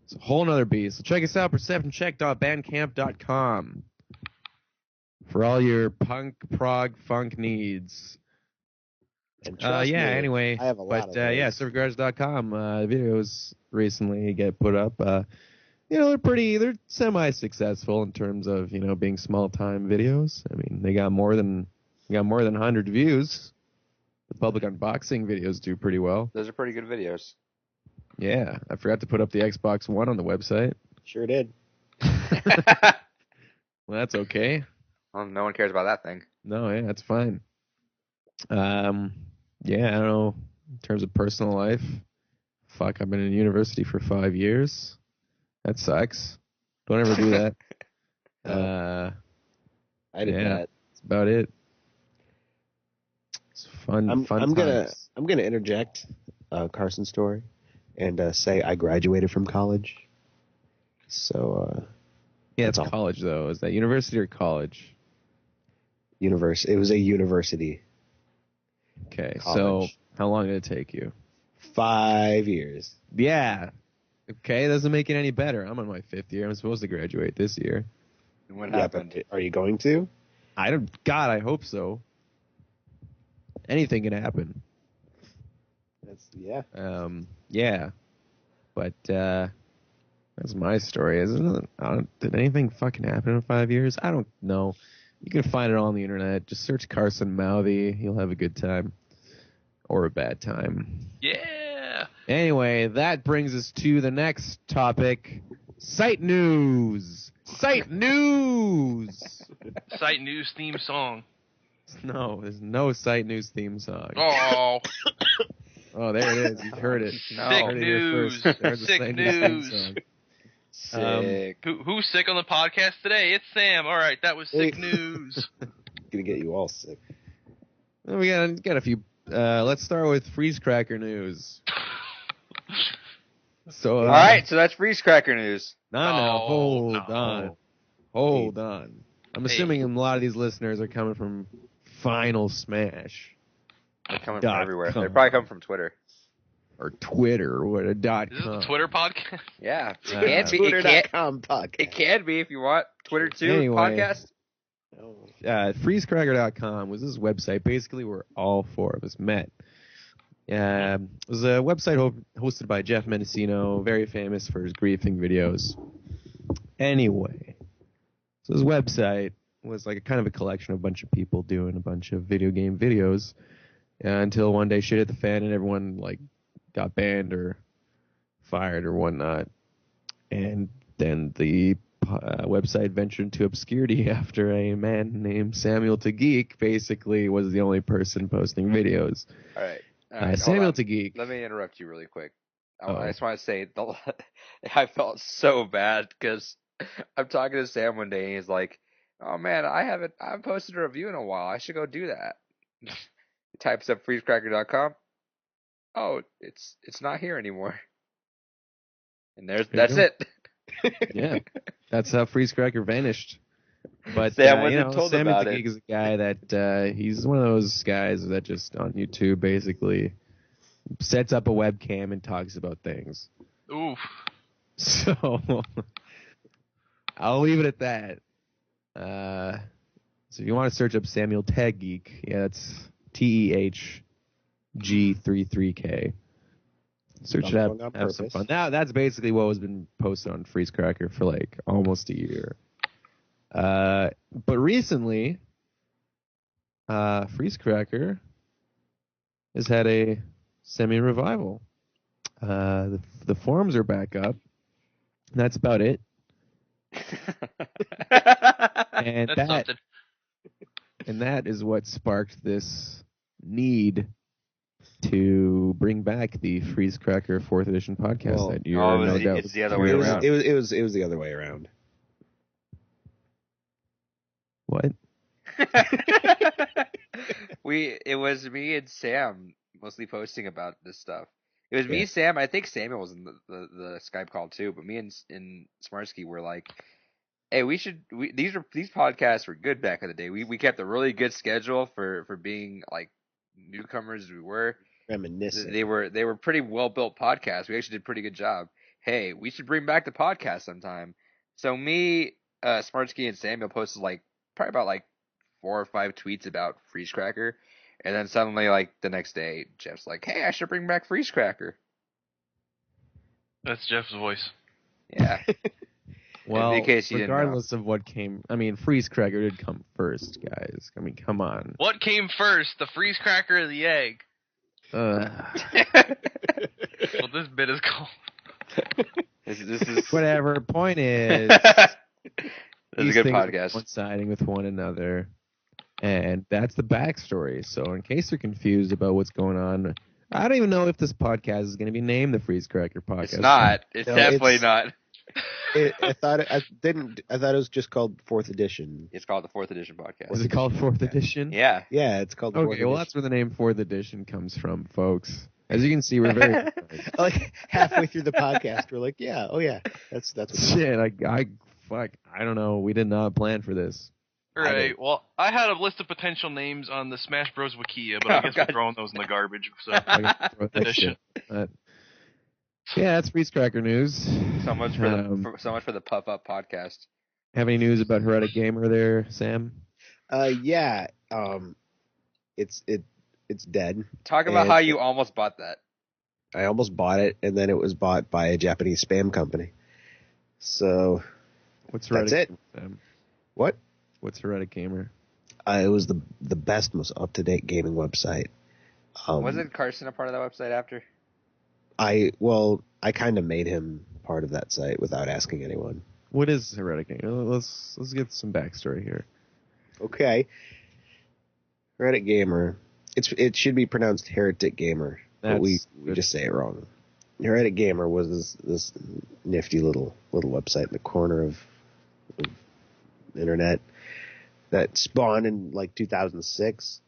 It's a whole nother beast. So check us out, perceptioncheck.bandcamp.com, for all your punk, prog, funk needs. And trust me, anyway. I have a lot of those. serverguards.com. Videos recently get put up. They're semi-successful in terms of, being small-time videos. I mean, they got more than 100 views. The public unboxing videos do pretty well. Those are pretty good videos. Yeah, I forgot to put up the Xbox One on the website. Sure did. Well, that's okay. Well, no one cares about that thing. No, yeah, that's fine. I don't know. In terms of personal life, fuck, I've been in university for 5 years. That sucks. Don't ever do that. I did that. That's about it. It's fun. I'm times. gonna interject Carson's story and say I graduated from college. So yeah, it's college though. Is that university or college? It was a university. Okay, so College. how long did it take you? 5 years. Yeah. Okay, doesn't make it any better. I'm on my 5th year. I'm supposed to graduate this year. And what Yeah, happened? but are you going to? God, I hope so. Anything can happen. Yeah. Yeah. But that's my story, isn't it? Did anything fucking happen in 5 years? I don't know. You can find it all on the internet. Just search Carson Mouthy. You'll have a good time. Or a bad time. Yeah. Anyway, that brings us to the next topic. Site news. Site news. Site news theme song. No, there's no site news theme song. Oh, Oh, there it is. You've heard it. No. sick Heard it here news. first. There's the Sick site news theme news. song. Sick. Who's sick on the podcast today? It's Sam. All right, that was sick Hey. news. Gonna get you all sick. Well, we got a few. Let's start with Freeze Cracker news. So, All right, so that's Freeze Cracker news. No, No, hold no. on. Hold on. I'm assuming a lot of these listeners are coming from Final Smash They're coming from everywhere. .com. They're probably coming from Twitter. or Twitter or what a dot Is this com. the Twitter podcast? Yeah, it Uh, can be. Twitter.com podcast. It can be if you want. Twitter too. Anyway. Podcast. Freezecracker.com was this website basically where all four of us met. It was a website hosted by Jeff Mendocino, very famous for his griefing videos. Anyway, so this website was like a kind of a collection of a bunch of people doing a bunch of video game videos until one day shit hit the fan and everyone like got banned or fired or whatnot. And then the website ventured into obscurity after a man named Samuel Tageek basically was the only person posting videos. All right. hold Samuel on. Tageek. Let me interrupt you really quick. Uh-oh. I just want to say, I felt so bad because I'm talking to Sam one day and he's like, "Oh man, I haven't posted a review in a while. I should go do that." He types up freezecracker.com. Oh, it's not here anymore. And that's go. it. Yeah, that's how Freezecracker vanished. But Sam wasn't told Samuel about Tageek it. is a guy that he's one of those guys that just on YouTube basically sets up a webcam and talks about things. Oof. So I'll leave it at that. So if you want to search up Samuel Tageek, yeah, it's TEHG33K. Search it up, Wrong on have some purpose. fun. Now that's basically what has been posted on Freezecracker for like almost a year. But recently, Freezecracker has had a semi-revival. The forums are back up. That's about it. And That's something. that is what sparked this need to bring back the Freezecracker 4th edition podcast Well, that you're oh, no it's- doubt it's the other way It was, around. it was the other way around. What? It was me and Sam mostly posting about this stuff. It was me, Yeah. Sam. I think Samuel was in the Skype call too, but me and Smarsky were like, "Hey, these podcasts were good back in the day. We kept a really good schedule for being like newcomers as we were. Reminiscent. They were pretty well built podcasts. We actually did a pretty good job. Hey, we should bring back the podcast sometime." So me, Smartsky, and Samuel posted like probably about like 4 or 5 tweets about Freezecracker, and then suddenly like the next day, Jeff's like, "Hey, I should bring back Freezecracker." That's Jeff's voice. Yeah. Well, in case you didn't know. regardless of what came, I mean, Freezecracker did come first, guys. I mean, come on. What came first, the freeze cracker or the egg? This Well, this bit is called. is Whatever. Point is, this is a these good things are podcast. coinciding with one another, and that's the backstory. So, in case you're confused about what's going on, I don't even know if this podcast is going to be named the Freezecracker podcast. It's not. It's No, definitely it's- not. I thought it was just called 4th edition. It's called the 4th edition podcast. Is it called 4th edition? Yeah. Yeah, it's called. the 4th Okay, well, that's where the name 4th edition comes from, folks. As you can see, we're very like halfway through the podcast, we're like, yeah, oh yeah, that's what shit. I don't know. We did not plan for this. Right. Well, I had a list of potential names on the Smash Bros. Wikia, but I guess we're throwing those in the garbage. So addition. Yeah, that's Freeze Cracker news. So much for the Puff Up podcast. Have any news about Heretic Gamer there, Sam? Yeah. It's dead. Talk about how you almost bought that. I almost bought it, and then it was bought by a Japanese spam company. So What's Heretic? That's it. Sam? What? What's Heretic Gamer? It was the best, most up-to-date gaming website. Wasn't Carson a part of that website after? I kind of made him part of that site without asking anyone. What is Heretic Gamer? Let's get some backstory here. Okay. Heretic Gamer. It should be pronounced Heretic Gamer, but we just say it wrong. Heretic Gamer was this nifty little website in the corner of the internet that spawned in like 2006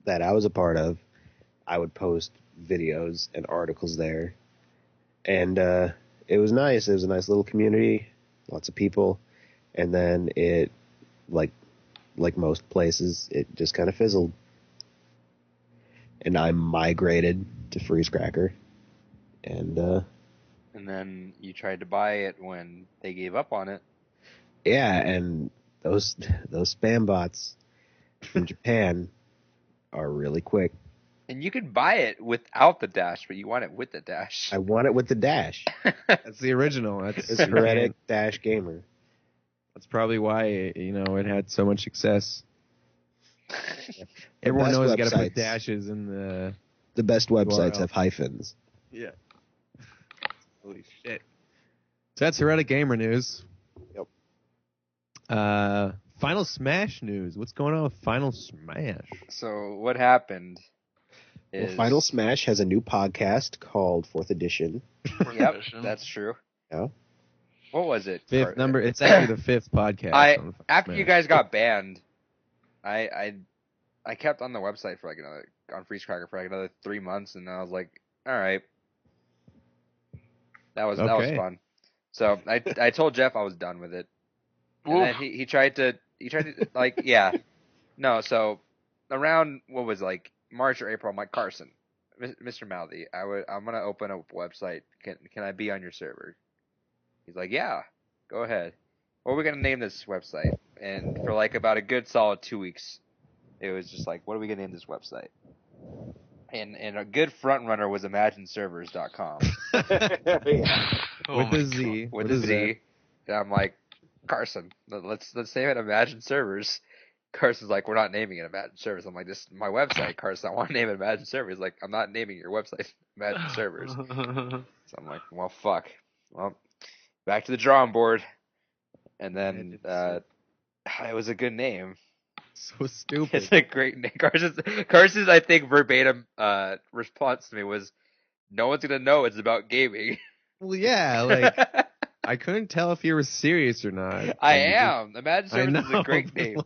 that I was a part of. I would post videos and articles there, and it was nice. It was a nice little community, lots of people, and then it, like most places, it just kind of fizzled. And I migrated to Freeze Cracker, and then you tried to buy it when they gave up on it. Yeah, and those spam bots from Japan are really quick. And you could buy it without the dash, but you want it with the dash. I want it with the dash. That's the original. It's Heretic Gamer. That's probably why it had so much success. The Everyone best knows you got to put websites- dashes in the. The best websites URL. have hyphens. Yeah. Holy shit. So that's Heretic Gamer news. Yep. Final Smash news. What's going on with Final Smash? So what happened is... Well, Final Smash has a new podcast called Fourth Edition. Yep, that's true. Yeah. What was it? Fifth number. It's actually the fifth podcast. on After Smash. you guys got banned, I kept on the website for on Freeze Cracker for another 3 months, and I was like, all right, that was fun. So I told Jeff I was done with it, and then he tried to no. So around what was March or April, I'm like, Carson, Mr. Mouthy, I'm gonna open a website. Can I be on your server? He's like, yeah, go ahead. What are we gonna name this website? And for about a good solid 2 weeks, it was just like, what are we gonna name this website? And a good front runner was imagineservers.com. With a Z. With a Z. And I'm like, Carson, let's name it Imagine Servers. Carson's like, we're not naming it Imagine Servers. I'm like, this is my website, Carson. I want to name it Imagine Servers. He's like, I'm not naming your website Imagine Servers. So I'm like, well, fuck. Well, back to the drawing board. And then it was a good name. So stupid. It's a great name. Carson's I think, verbatim response to me was, no one's going to know it's about gaming. Well, yeah, I couldn't tell if you were serious or not. I am. Imagine Servers is a great name.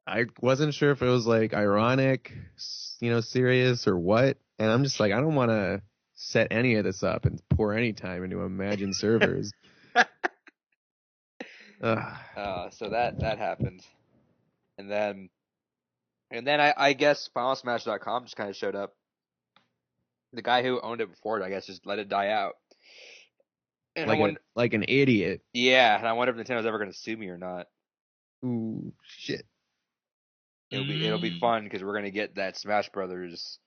I wasn't sure if it was ironic, serious or what. And I'm just like, I don't want to set any of this up and pour any time into Imagine Servers. So that happened. And then I guess FinalSmash.com just kind of showed up. The guy who owned it before, I guess, just let it die out. And like an idiot. Yeah, and I wonder if Nintendo's ever going to sue me or not. Ooh, shit. It'll be fun because we're going to get that Smash Brothers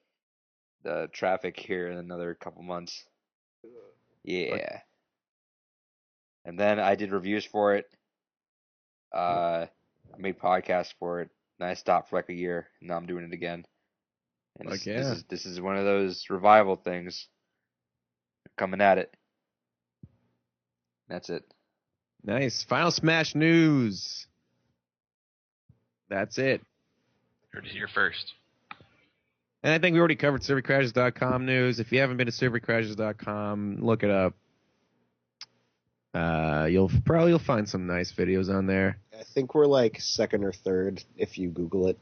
the traffic here in another couple months. Yeah. And then I did reviews for it. I made podcasts for it. And I stopped for a year. And now I'm doing it again. And this is one of those revival things. Coming at it. That's it. Nice. Final Smash news. That's it. Heard it here first. And I think we already covered servercrashes.com news. If you haven't been to servercrashes.com, look it up. You'll find some nice videos on there. I think we're second or third if you Google it.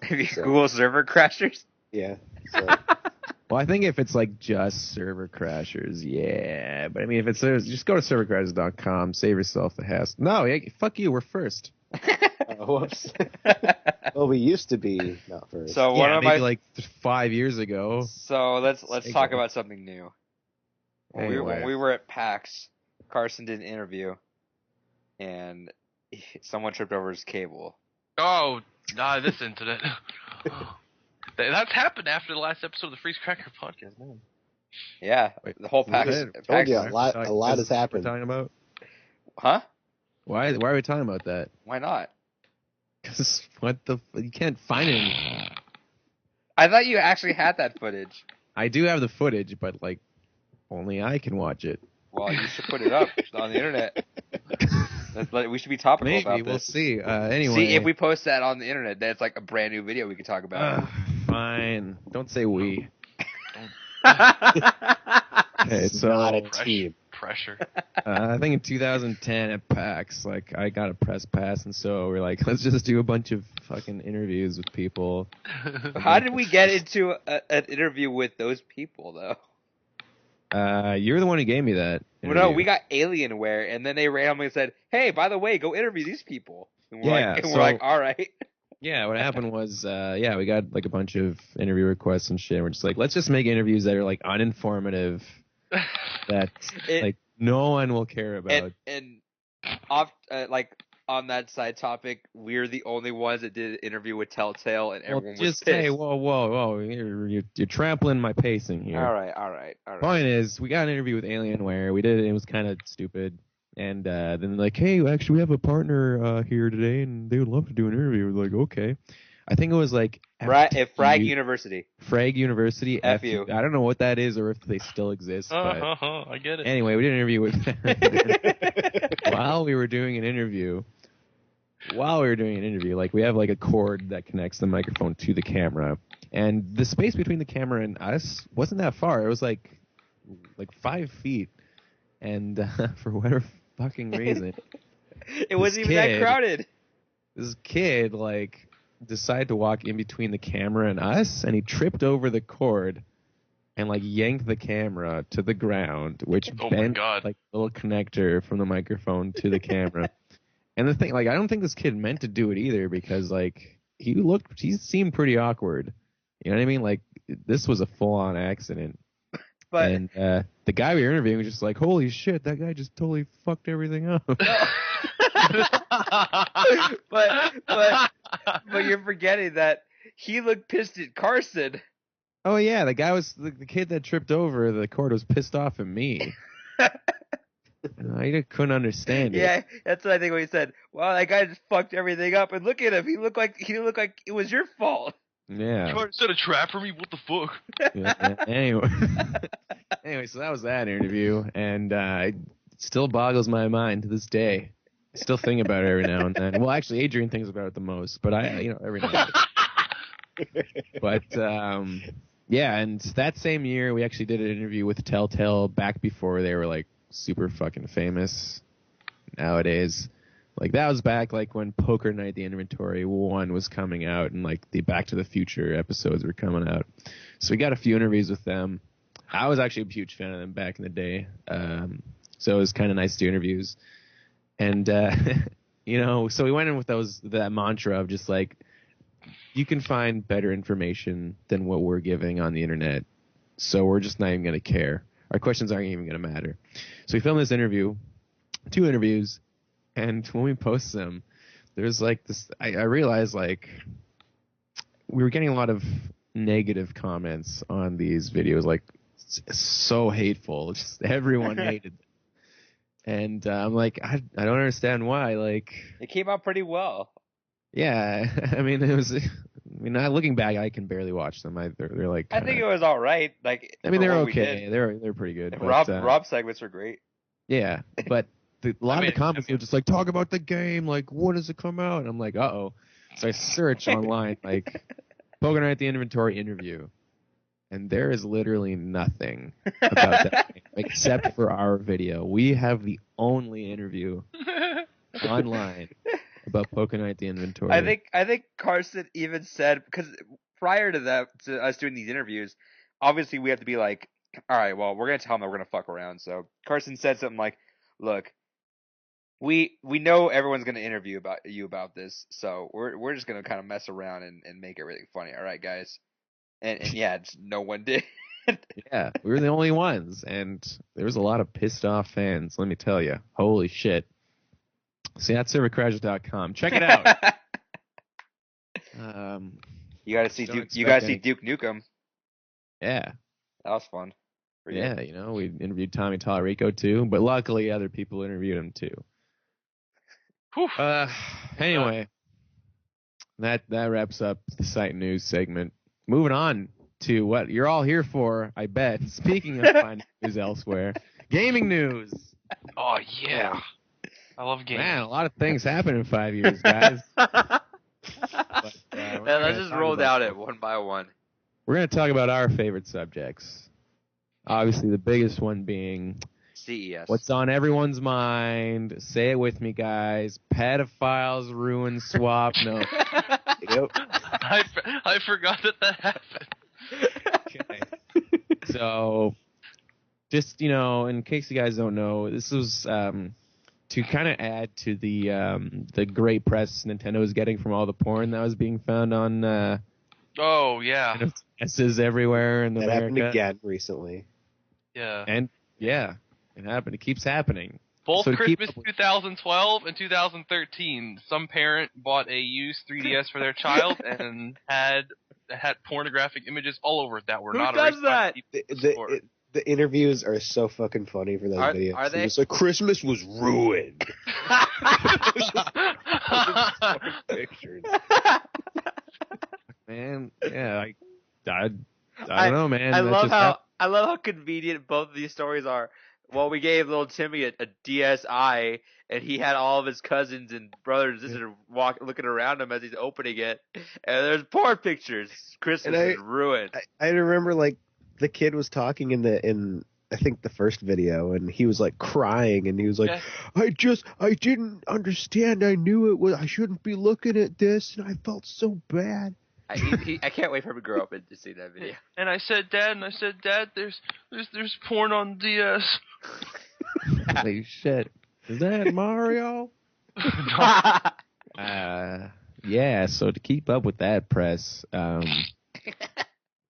If you Google Server Crashers? Yeah. So. Well, I think if it's just Server Crashers, yeah. But I mean, if it's just go to servercrashers.com, save yourself the hassle. No, fuck you, we're first. Whoops. Well, we used to be not first. So one Yeah, of maybe my like 5 years ago. so let's Sega. talk about something new. When Anyway. we were at PAX, Carson did an interview, and someone tripped over his cable. Oh, this incident. That's happened after the last episode of the Freeze Cracker podcast, man. Yeah, Wait, the whole PAX. what? Told PAX you, a lot has happened. We're talking about? Huh? Why are we talking about that? Why not? Because you can't find it anymore. I thought you actually had that footage. I do have the footage, but like only I can watch it. Well, you should put it up on the internet. We should be topical Maybe about we'll this. see. Anyway, See, if we post that on the internet, that's like a brand new video we could talk about. Fine. Don't say we. Okay, It's so not a team. Pressure. I think in 2010 at PAX, like I got a press pass, and so we're like, let's just do a bunch of fucking interviews with people. How did we get into an interview with those people, though? You're the one who gave me that. Well, no, interview. we got Alienware, and then they randomly said, "Hey, by the way, go interview these people." And we're Yeah, like, so- "All right." Yeah, what happened was, we got like a bunch of interview requests and shit. And we're just like, let's just make interviews that are like uninformative, that like no one will care about. And off, like on that side topic, we're the only ones that did an interview with Telltale, and Well, everyone was just pissed. hey, whoa, you're trampling my pacing here. All right. Point is, we got an interview with Alienware. We did it. It was kind of stupid. And then like, hey, actually, we have a partner here today, and they would love to do an interview. We're like, okay. I think it was like Frag University. Frag University. FU. I don't know what that is or if they still exist. But I get it. anyway, we did an interview with them. While we were doing an interview, like we have like a cord that connects the microphone to the camera, and the space between the camera and us wasn't that far. It was like 5 feet, and for whatever fucking reason, It wasn't even that crowded. this kid like decided to walk in between the camera and us, and he tripped over the cord and like yanked the camera to the ground, which Oh my bent God. like the little connector from the microphone to the camera. And the thing, like, I don't think this kid meant to do it either, because like he seemed pretty awkward. You know what I mean? Like this was a full-on accident. But And the guy we were interviewing was just like, holy shit, that guy just totally fucked everything up. but you're forgetting that he looked pissed at Carson. Oh yeah, the guy was the kid that tripped over the cord was pissed off at me. I couldn't understand it. Yeah, that's what I think when he said, "Wow, that guy just fucked everything up." And look at him; he looked like it was your fault. Yeah. You trying to set a trap for me? What the fuck? Yeah, anyway, so that was that interview, and it still boggles my mind to this day. I still think about it every now and then. Well, actually, Adrian thinks about it the most, but I, every now and then. But yeah, and that same year, we actually did an interview with Telltale back before they were like super fucking famous nowadays. Like that was back like when Poker Night: The Inventory 1 was coming out, and like the Back to the Future episodes were coming out. So we got a few interviews with them. I was actually a huge fan of them back in the day. So it was kind of nice to do interviews. And so we went in with that mantra of just like, you can find better information than what we're giving on the internet. So we're just not even going to care. Our questions aren't even going to matter. So we filmed this interview, 2 interviews. And when we post them, there's like this, I realized like we were getting a lot of negative comments on these videos, like so hateful. Just everyone hated them. And I'm like, I don't understand why. Like, It came out pretty well. yeah, I mean, looking back, I can barely watch them. They're like, I think it was all right. Like, I mean, for they're what we okay. did. They're pretty good. But, Rob segments were great. yeah, but a lot of the comments were just like, talk about the game, like, what does it come out? And I'm like, uh-oh. So I search online, like, Poker Night: The Inventory interview. And there is literally nothing about that game, except for our video. We have the only interview online about Poker Night: The Inventory. I think Carson even said, because prior to that, to us doing these interviews, obviously we have to be like, all right, well, we're gonna tell them that we're gonna fuck around. So Carson said something like, "Look, we know everyone's gonna interview about this, so we're just gonna kind of mess around and make everything funny. All right, guys. And yeah, no one did. Yeah, we were the only ones, and there was a lot of pissed off fans. Let me tell you, holy shit. See, that's servercrashers.com. Check it out. You gotta see don't Duke. You expect gotta see any- Duke Nukem. Yeah, That was fun. For you. yeah. You know, we interviewed Tommy Tallarico too, but luckily other people interviewed him too. Whew. Anyway, that wraps up the site news segment. Moving on to what you're all here for, I bet. Speaking of finding news elsewhere, gaming news. Oh yeah, I love games. Man, a lot of things happen in 5 years, guys. But, Let's just roll down it one by one. We're going to talk about our favorite subjects. Obviously, the biggest one being CES. what's on everyone's mind. Say it with me, guys. Pedophiles ruin swap notes. Yep. I forgot that happened. Okay. So, just, in case you guys don't know, this was to kind of add to the great press Nintendo was getting from all the porn that was being found on Oh yeah, S's everywhere in That America. happened again recently. yeah. And yeah, it happened. It keeps happening. Both So to keep Christmas 2012 and 2013, some parent bought a used 3DS for their child and had pornographic images all over it that were Who not does erased by that? people The, support. the interviews are so fucking funny for those videos. Are they? It's like Christmas was ruined. Fucking pictures. Man, yeah, I don't know, man. I That love just I love how convenient both of these stories are. Well, we gave little Timmy a DSi, and he had all of his cousins and brothers and sisters looking around him as he's opening it, and there's porn pictures. Christmas is ruined. I remember like the kid was talking in I think the first video, and he was like crying, and he was like, Yeah. I didn't understand. I knew I shouldn't be looking at this, and I felt so bad. I can't wait for him to grow up and to see that video. And I said, Dad, there's porn on DS. Holy shit. Is that Mario? Yeah, so to keep up with that press,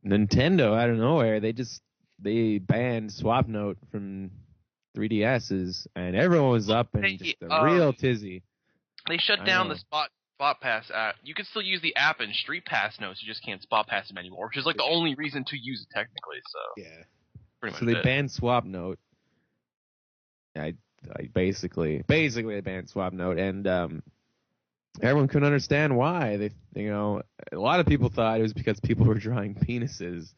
Nintendo out of nowhere, they banned SwapNote from 3DSs, and everyone was up in just a real tizzy. They shut down the Spot Pass app. You can still use the app in Street Pass notes, you just can't Spot Pass them anymore, which is like the only reason to use it technically. So Yeah. pretty much. So they banned SwapNote. I basically they banned SwapNote, and everyone couldn't understand why. A lot of people thought it was because people were drawing penises,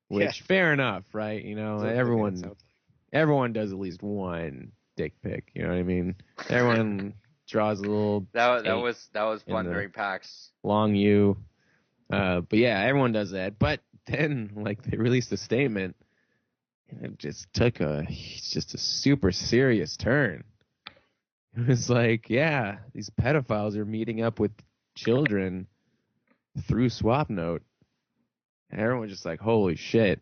which fair enough, right? Everyone does at least one dick pic. You know what I mean? Everyone draws a little. That was fun during PAX. Long U. But yeah, everyone does that. But then, they released a statement, and it just took a super serious turn. It was like, yeah, these pedophiles are meeting up with children through SwapNote. And everyone's just like, holy shit.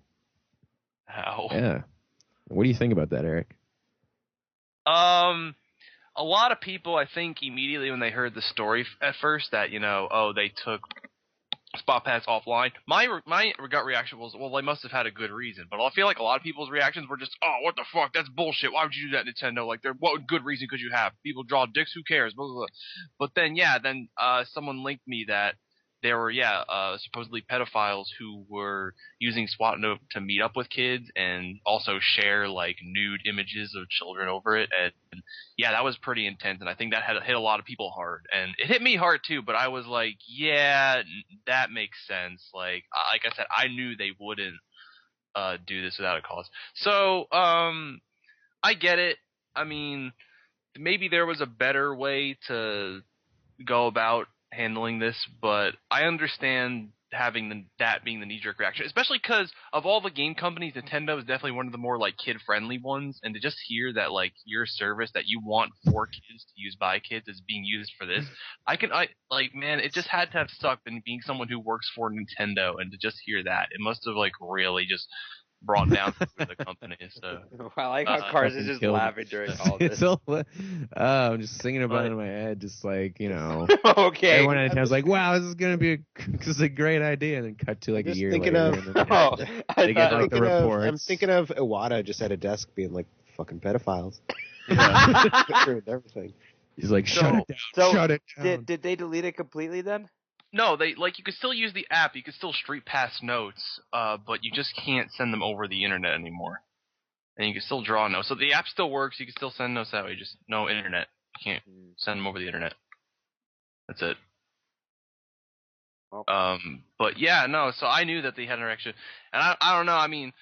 How? Yeah. What do you think about that, Eric? A lot of people, I think, immediately when they heard the story at first that, they took Spot Pass offline. My gut reaction was, well, they must have had a good reason. But I feel like a lot of people's reactions were just, oh, what the fuck? That's bullshit. Why would you do that, Nintendo? What good reason could you have? People draw dicks. Who cares? Blah, blah, blah. But then, someone linked me that there were, supposedly pedophiles who were using SwapNote to meet up with kids and also share, nude images of children over it. And yeah, that was pretty intense. And I think that hit a lot of people hard. And it hit me hard, too. But I was like, yeah, that makes sense. Like I said, I knew they wouldn't do this without a cause. So, I get it. I mean, maybe there was a better way to go about handling this, but I understand having that being the knee-jerk reaction, especially because of all the game companies, Nintendo is definitely one of the more kid-friendly ones, and to just hear that your service that you want for kids to use by kids is being used for this, man, it just had to have sucked. And being someone who works for Nintendo, and to just hear that, it must have really just brought down through the company. So I like how Carson's just killed. laughing during all this. It's all, I'm just singing about it in my head, just like, you know. Okay. Everyone in town's like, wow, this is a great idea. And then cut to like a year later. They get like the reports. I'm thinking of Iwata just at a desk being like, fucking pedophiles. Yeah. Everything. He's like, shut it down. Shut it down. Did they delete it completely then? No, you could still use the app. You could still street pass notes, but you just can't send them over the internet anymore. And you can still draw notes. So the app still works. You can still send notes that way. Just no internet. You can't send them over the internet. That's it. Well. But yeah, no. So I knew that they had an erection, and I don't know. I mean,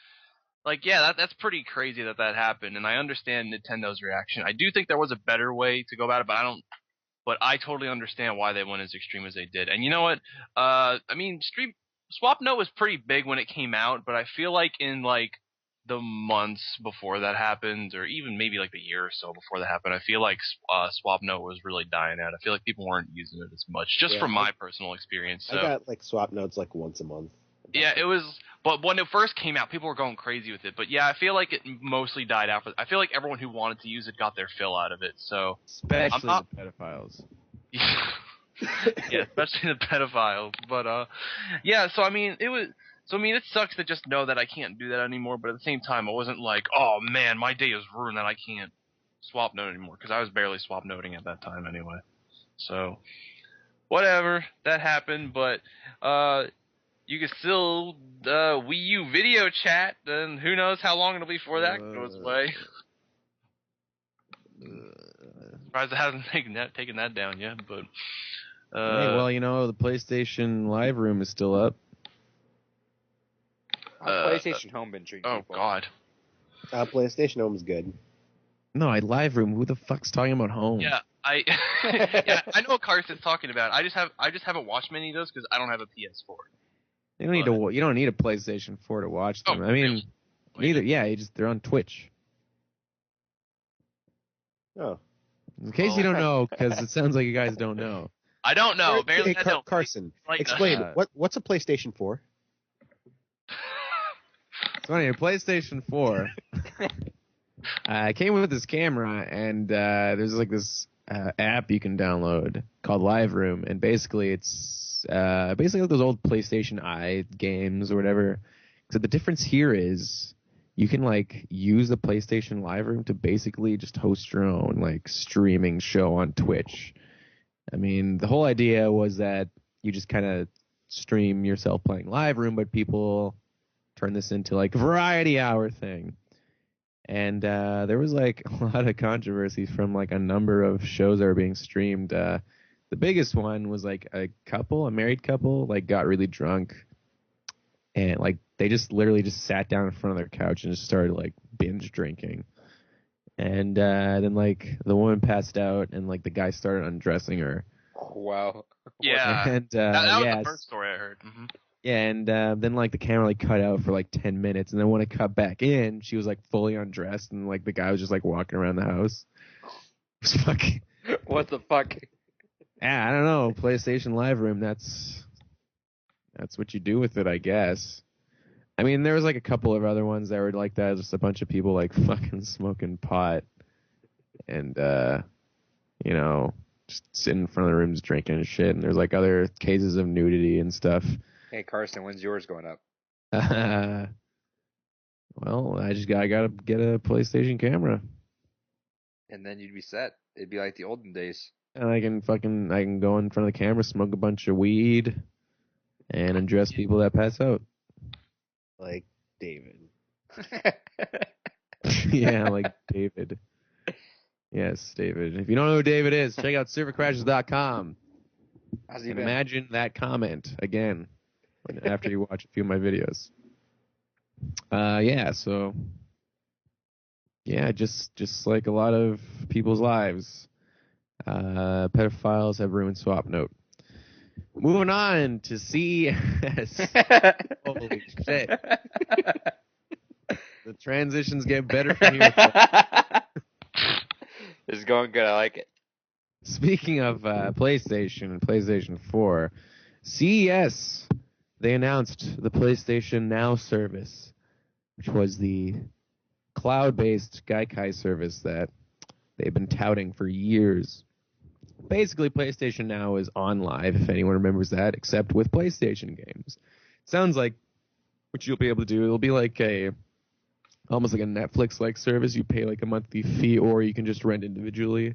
like, yeah, that's pretty crazy that happened, and I understand Nintendo's reaction. I do think there was a better way to go about it, but I totally understand why they went as extreme as they did. And you know what? I mean, Swapnote was pretty big when it came out, but I feel like in like the months before that happened, or even maybe like the year or so before that happened, I feel like Swapnote was really dying out. I feel like people weren't using it as much, just from my personal experience. So. I got like Swapnotes like once a month. Yeah, it was. But when it first came out, people were going crazy with it. But yeah, I feel like it mostly died out. I feel like everyone who wanted to use it got their fill out of it. So especially the pedophiles. Yeah, especially the pedophiles. But yeah. So I mean, it sucks to just know that I can't do that anymore. But at the same time, I wasn't like, oh man, my day is ruined that I can't swap note anymore, because I was barely swap noting at that time anyway. So whatever, that happened. But you can still Wii U video chat, and who knows how long it'll be before that goes away. Surprised it hasn't taken that down yet, but hey, well, you know, the PlayStation Live Room is still up. How's PlayStation Home been treating people? Oh God. PlayStation Home is good. No, Live Room. Who the fuck's talking about Home? Yeah, I know what Carson's talking about. I just haven't watched many of those because I don't have a PS4. You don't need a PlayStation 4 to watch them. I mean, neither. Yeah, they're on Twitch. Oh. In case you don't know, because it sounds like you guys don't know. I don't know. Hey, Carson, explain. What's a PlayStation 4? It's funny. A PlayStation 4. I came with this camera, and there's like this app you can download called Live Room, and basically it's basically like those old PlayStation Eye games or whatever. So the difference here is you can like use the PlayStation Live Room to basically just host your own like streaming show on Twitch. I mean, the whole idea was that you just kind of stream yourself playing Live Room, but people turn this into like a variety hour thing. And there was like a lot of controversy from like a number of shows that were being streamed. The biggest one was like a married couple, like got really drunk, and like they just literally just sat down in front of their couch and just started like binge drinking. And then like the woman passed out, and like the guy started undressing her. Wow. Yeah. And that was the first story I heard. Mm-hmm. Yeah, and then like the camera like cut out for like 10 minutes, and then when it cut back in, she was like fully undressed, and like the guy was just like walking around the house. It was fucking. What the fuck? Yeah, I don't know. PlayStation Live Room. That's what you do with it, I guess. I mean, there was like a couple of other ones that were like that. Just a bunch of people like fucking smoking pot, and you know, just sitting in front of the rooms drinking and shit. And there's like other cases of nudity and stuff. Hey Carson, when's yours going up? Well, I gotta get a PlayStation camera, and then you'd be set. It'd be like the olden days. and I can go in front of the camera, smoke a bunch of weed, and undress people that pass out. Like David. Yeah, like David. Yes, David. If you don't know who David is, check out servercrashes.com. How's he And been? imagine that comment again after you watch a few of my videos. Yeah, so yeah, just like a lot of people's lives, pedophiles have ruined Swapnote. Moving on to CS. Holy shit. The transitions get better from here. This is going good. I like it. Speaking of PlayStation and PlayStation 4, CES, they announced the PlayStation Now service. which was the cloud-based Gaikai service that they've been touting for years. Basically, PlayStation Now is on live, if anyone remembers that, except with PlayStation games. Sounds like what you'll be able to do, it'll be like almost like a Netflix-like service. You pay like a monthly fee, or you can just rent individually,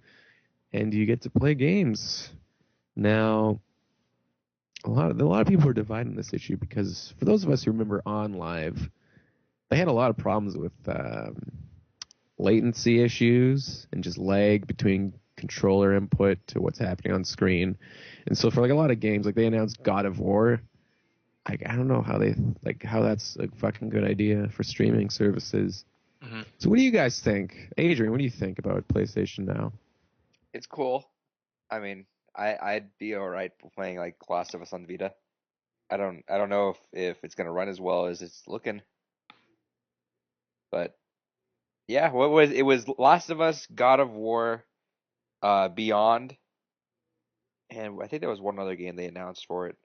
and you get to play games. Now, a lot of people are divided on this issue because for those of us who remember On Live, they had a lot of problems with latency issues and just lag between controller input to what's happening on screen. And so for like a lot of games, like they announced God of War, I don't know how that's a fucking good idea for streaming services. Mm-hmm. So what do you guys think? Adrian, what do you think about PlayStation Now? It's cool. I mean, I'd be alright playing like Last of Us on Vita. I don't know if it's gonna run as well as it's looking. But yeah, it was Last of Us, God of War, Beyond, and I think there was one other game they announced for it.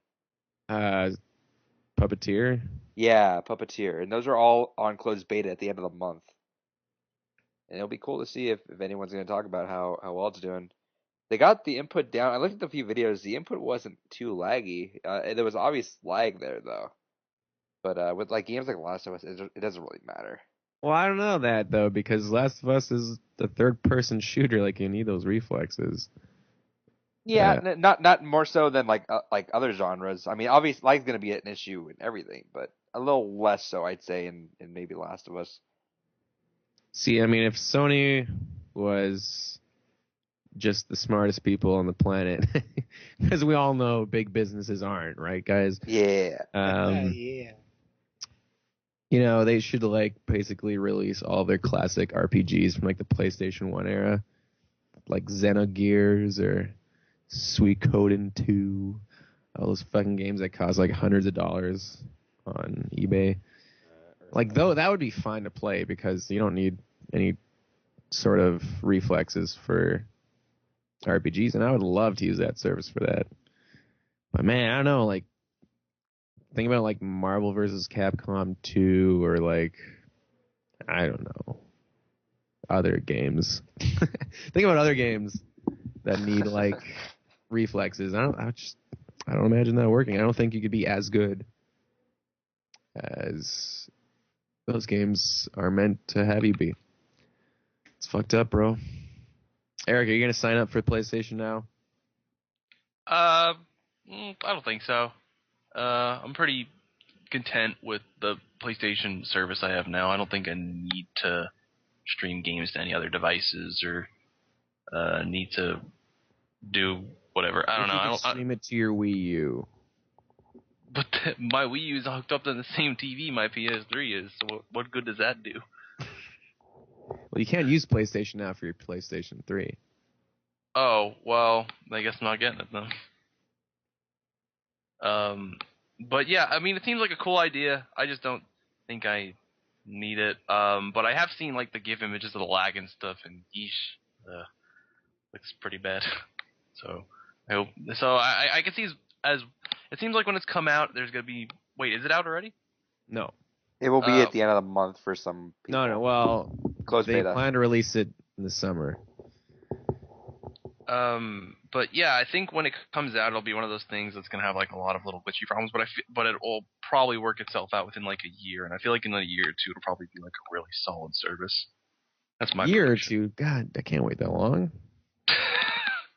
Puppeteer? Yeah, Puppeteer. And those are all on closed beta at the end of the month. And it'll be cool to see if anyone's going to talk about how well it's doing. They got the input down. I looked at a few videos. The input wasn't too laggy. There was obvious lag there, though. But with like games like Last of Us, it doesn't really matter. Well, I don't know that, though, because Last of Us is the third-person shooter. Like, you need those reflexes. Yeah, not more so than like other genres. I mean, obviously, lag's going to be an issue in everything, but a little less so, I'd say, in maybe Last of Us. See, I mean, if Sony was just the smartest people on the planet, because we all know big businesses aren't, right, guys? Yeah. Yeah. You know, they should like basically release all their classic RPGs from like the PlayStation 1 era, like Xenogears or Suikoden 2, all those fucking games that cost like hundreds of dollars on eBay. Like, though, that would be fine to play because you don't need any sort of reflexes for RPGs, and I would love to use that service for that. But man, I don't know, like, think about like Marvel vs. Capcom 2 or like, I don't know, other games. Think about other games that need like reflexes. I don't imagine that working. I don't think you could be as good as those games are meant to have you be. It's fucked up, bro. Eric, are you gonna sign up for PlayStation Now? I don't think so. I'm pretty content with the PlayStation service I have now. I don't think I need to stream games to any other devices or need to do whatever. I don't know. I don't stream it to your Wii U. But my Wii U is hooked up to the same TV my PS3 is. So what good does that do? Well, you can't use PlayStation Now for your PlayStation 3. Oh, well, I guess I'm not getting it then. But yeah, I mean, it seems like a cool idea. I just don't think I need it. But I have seen like the GIF images of the lag and stuff, and yeesh, looks pretty bad. So I hope. So I can see as it seems like when it's come out, there's gonna be. Wait, is it out already? No. It will be at the end of the month for some people. No. Well, Closed they beta. plan to release it in the summer. But yeah, I think when it comes out, it'll be one of those things that's gonna have like a lot of little glitchy problems. But it will probably work itself out within like a year, and I feel like in a year or two, it'll probably be like a really solid service. That's my year prediction. or two. God, I can't wait that long.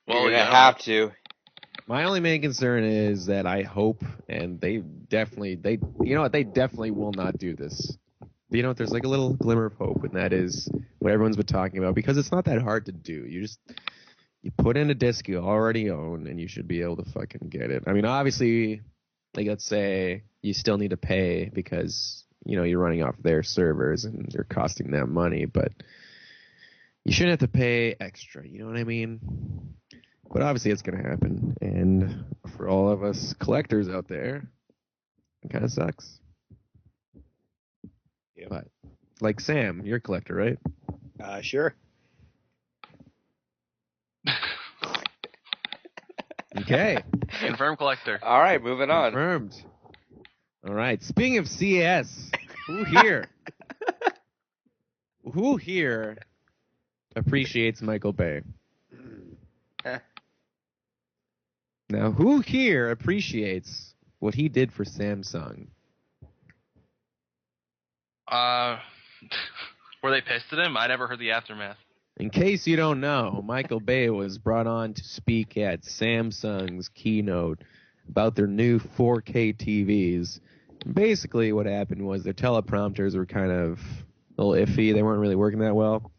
Well, you have to. My only main concern is that I hope, and they definitely will not do this. But you know what? There's like a little glimmer of hope, and that is what everyone's been talking about, because it's not that hard to do. You put in a disc you already own, and you should be able to fucking get it. I mean, obviously, like let's say you still need to pay because you're running off their servers and you're costing them money, but you shouldn't have to pay extra. You know what I mean? But obviously it's going to happen. And for all of us collectors out there, it kind of sucks. Yeah. But, like Sam, you're a collector, right? Sure. Okay. Confirmed collector. All right, moving on. Confirmed. All right. Speaking of CES, who here Who here appreciates Michael Bay? Now, who here appreciates what he did for Samsung? Were they pissed at him? I never heard the aftermath. In case you don't know, Michael Bay was brought on to speak at Samsung's keynote about their new 4K TVs. Basically, what happened was their teleprompters were kind of a little iffy. They weren't really working that well.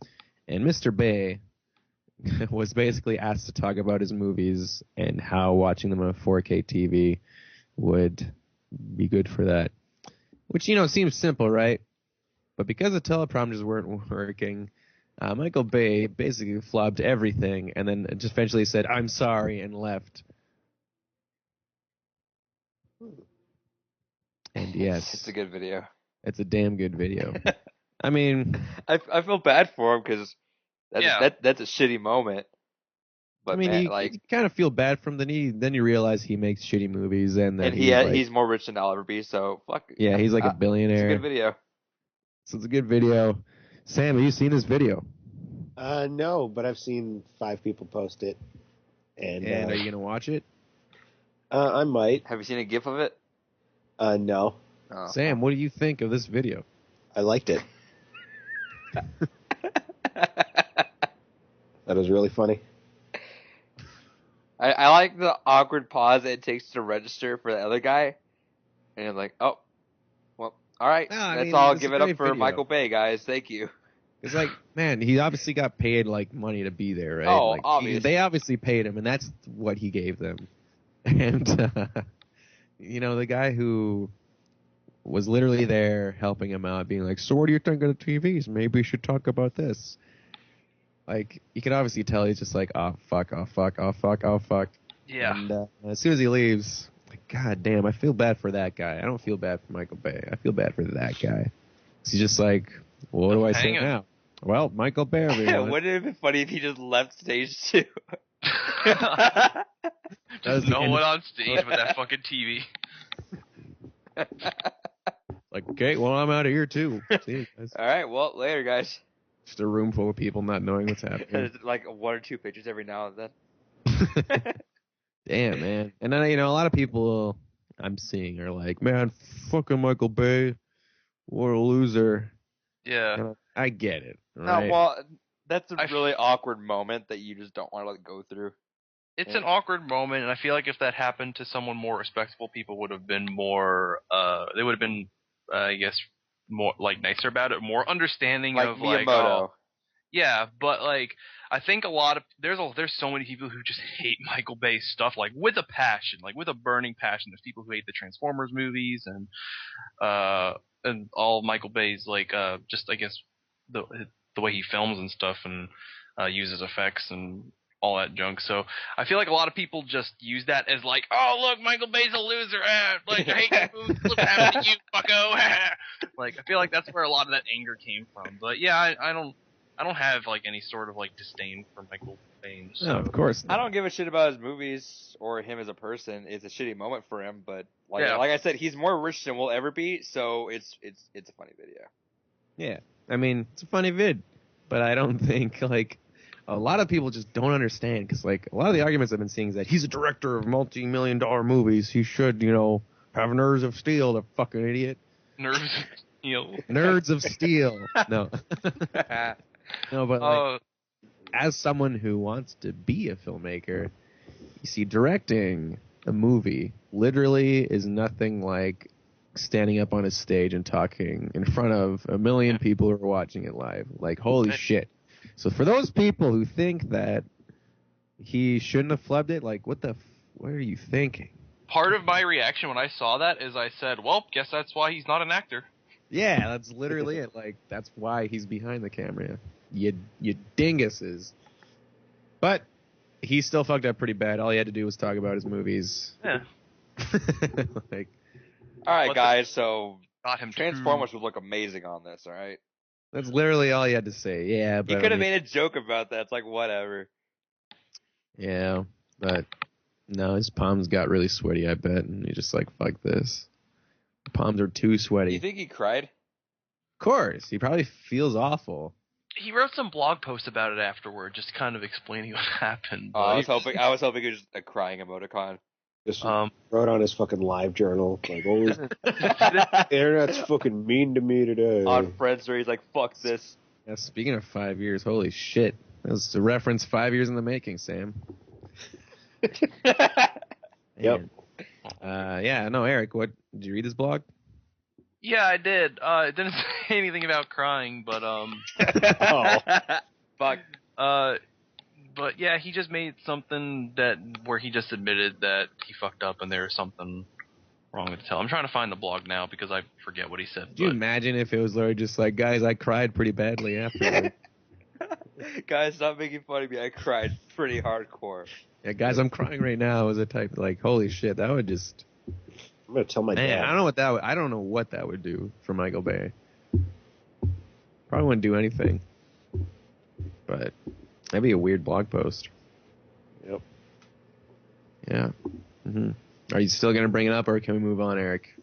And Mr. Bay was basically asked to talk about his movies and how watching them on a 4K TV would be good for that. Which, seems simple, right? But because the teleprompters weren't working, Michael Bay basically flubbed everything and then just eventually said, "I'm sorry," and left. And yes, It's a good video. It's a damn good video. I mean, I feel bad for him because that's a shitty moment. But you kind of feel bad for him. Then you realize he makes shitty movies, and he's more rich than I'll ever be. So fuck. Yeah, he's like a billionaire. It's a good video. So it's a good video. Sam, have you seen this video? No, but I've seen 5 people post it. And are you gonna watch it? I might. Have you seen a GIF of it? No. Oh. Sam, what do you think of this video? I liked it. That was really funny. I like the awkward pause it takes to register for the other guy. And you're like, oh, well, all right. That's all. Give it up for Michael Bay, guys. Thank you. It's like, man, he obviously got paid money to be there, right? Oh, obviously. They obviously paid him, and that's what he gave them. And, the guy who was literally there helping him out, being like, "So what do you think of the TVs? Maybe we should talk about this." Like, you can obviously tell he's just like, oh, fuck. Yeah. And as soon as he leaves, like, God damn, I feel bad for that guy. I don't feel bad for Michael Bay. I feel bad for that guy. He's just like, well, what do I say now? Well, Michael Bay, everyone. Wouldn't it have been funny if he just left stage too? Just no one on stage with that fucking TV. Like, okay, well, I'm out of here too. See you guys. All right, well, later, guys. Just a room full of people not knowing what's happening. Like 1 or 2 pictures every now and then. Damn, man. And then, a lot of people I'm seeing are like, man, fucking Michael Bay. What a loser. Yeah. I get it. Right? Well, that's a really awkward moment that you just don't want to let go through. It's an awkward moment, and I feel like if that happened to someone more respectable, people would have been more, they would have been, I guess, more, nicer about it, more understanding of, Miyamoto. Yeah, but, I think there's so many people who just hate Michael Bay's stuff, with a passion, with a burning passion. There's people who hate the Transformers movies, and all Michael Bay's, just, I guess, the way he films and stuff, and uses effects and all that junk. So I feel like a lot of people just use that as oh look, Michael Bay's a loser. I hate your movies. Look what happened to you, bucko. I feel like that's where a lot of that anger came from. But yeah, I don't have any sort of disdain for Michael Bay. So. No, of course not. I don't give a shit about his movies or him as a person. It's a shitty moment for him, but like I said, he's more rich than we'll ever be. So it's a funny video. Yeah, I mean, it's a funny vid, but I don't think a lot of people just don't understand, because a lot of the arguments I've been seeing is that he's a director of multi-million-dollar movies. He should, have nerves of steel. The fucking idiot. Nerves of steel. Nerds of steel. No. No, but as someone who wants to be a filmmaker, you see, directing a movie literally is nothing like standing up on a stage and talking in front of a million people who are watching it live. Holy shit. So for those people who think that he shouldn't have flubbed it, what are you thinking? Part of my reaction when I saw that is I said, well, guess that's why he's not an actor. Yeah, that's literally it. That's why he's behind the camera. You dinguses. But he still fucked up pretty bad. All he had to do was talk about his movies. Yeah. All right, guys, so got him Transformers would look amazing on this, all right? That's literally all he had to say. Yeah, but you could have made a joke about that. It's whatever. Yeah, but no, his palms got really sweaty, I bet, and he just fuck this. The palms are too sweaty. You think he cried? Of course. He probably feels awful. He wrote some blog post about it afterward, just kind of explaining what happened. Oh, I But was hoping it was just a crying emoticon. Just Um, wrote on his fucking live journal, like, "Oh, the internet's fucking mean to me today." On Friendster, he's like, "Fuck this." Yeah, speaking of 5 years, holy shit. That was a reference 5 years in the making, Sam. Yep. Yeah, no, Eric, did you read this blog? yeah, I did. It didn't say anything about crying, but Oh. Fuck. But yeah, he just made something where he just admitted that he fucked up and there was something wrong with the tell. I'm trying to find the blog now because I forget what he said. Could you imagine if it was literally just like, guys, I cried pretty badly afterward. Guys, stop making fun of me. I cried pretty hardcore. Yeah, guys, I'm crying right now as a type, like, holy shit, that would just... I'm gonna tell my Man, dad. I don't know what that would do for Michael Bay. Probably wouldn't do anything. But that'd be a weird blog post. Yep. Yeah. Mm-hmm. Are you still gonna bring it up, or can we move on, Eric?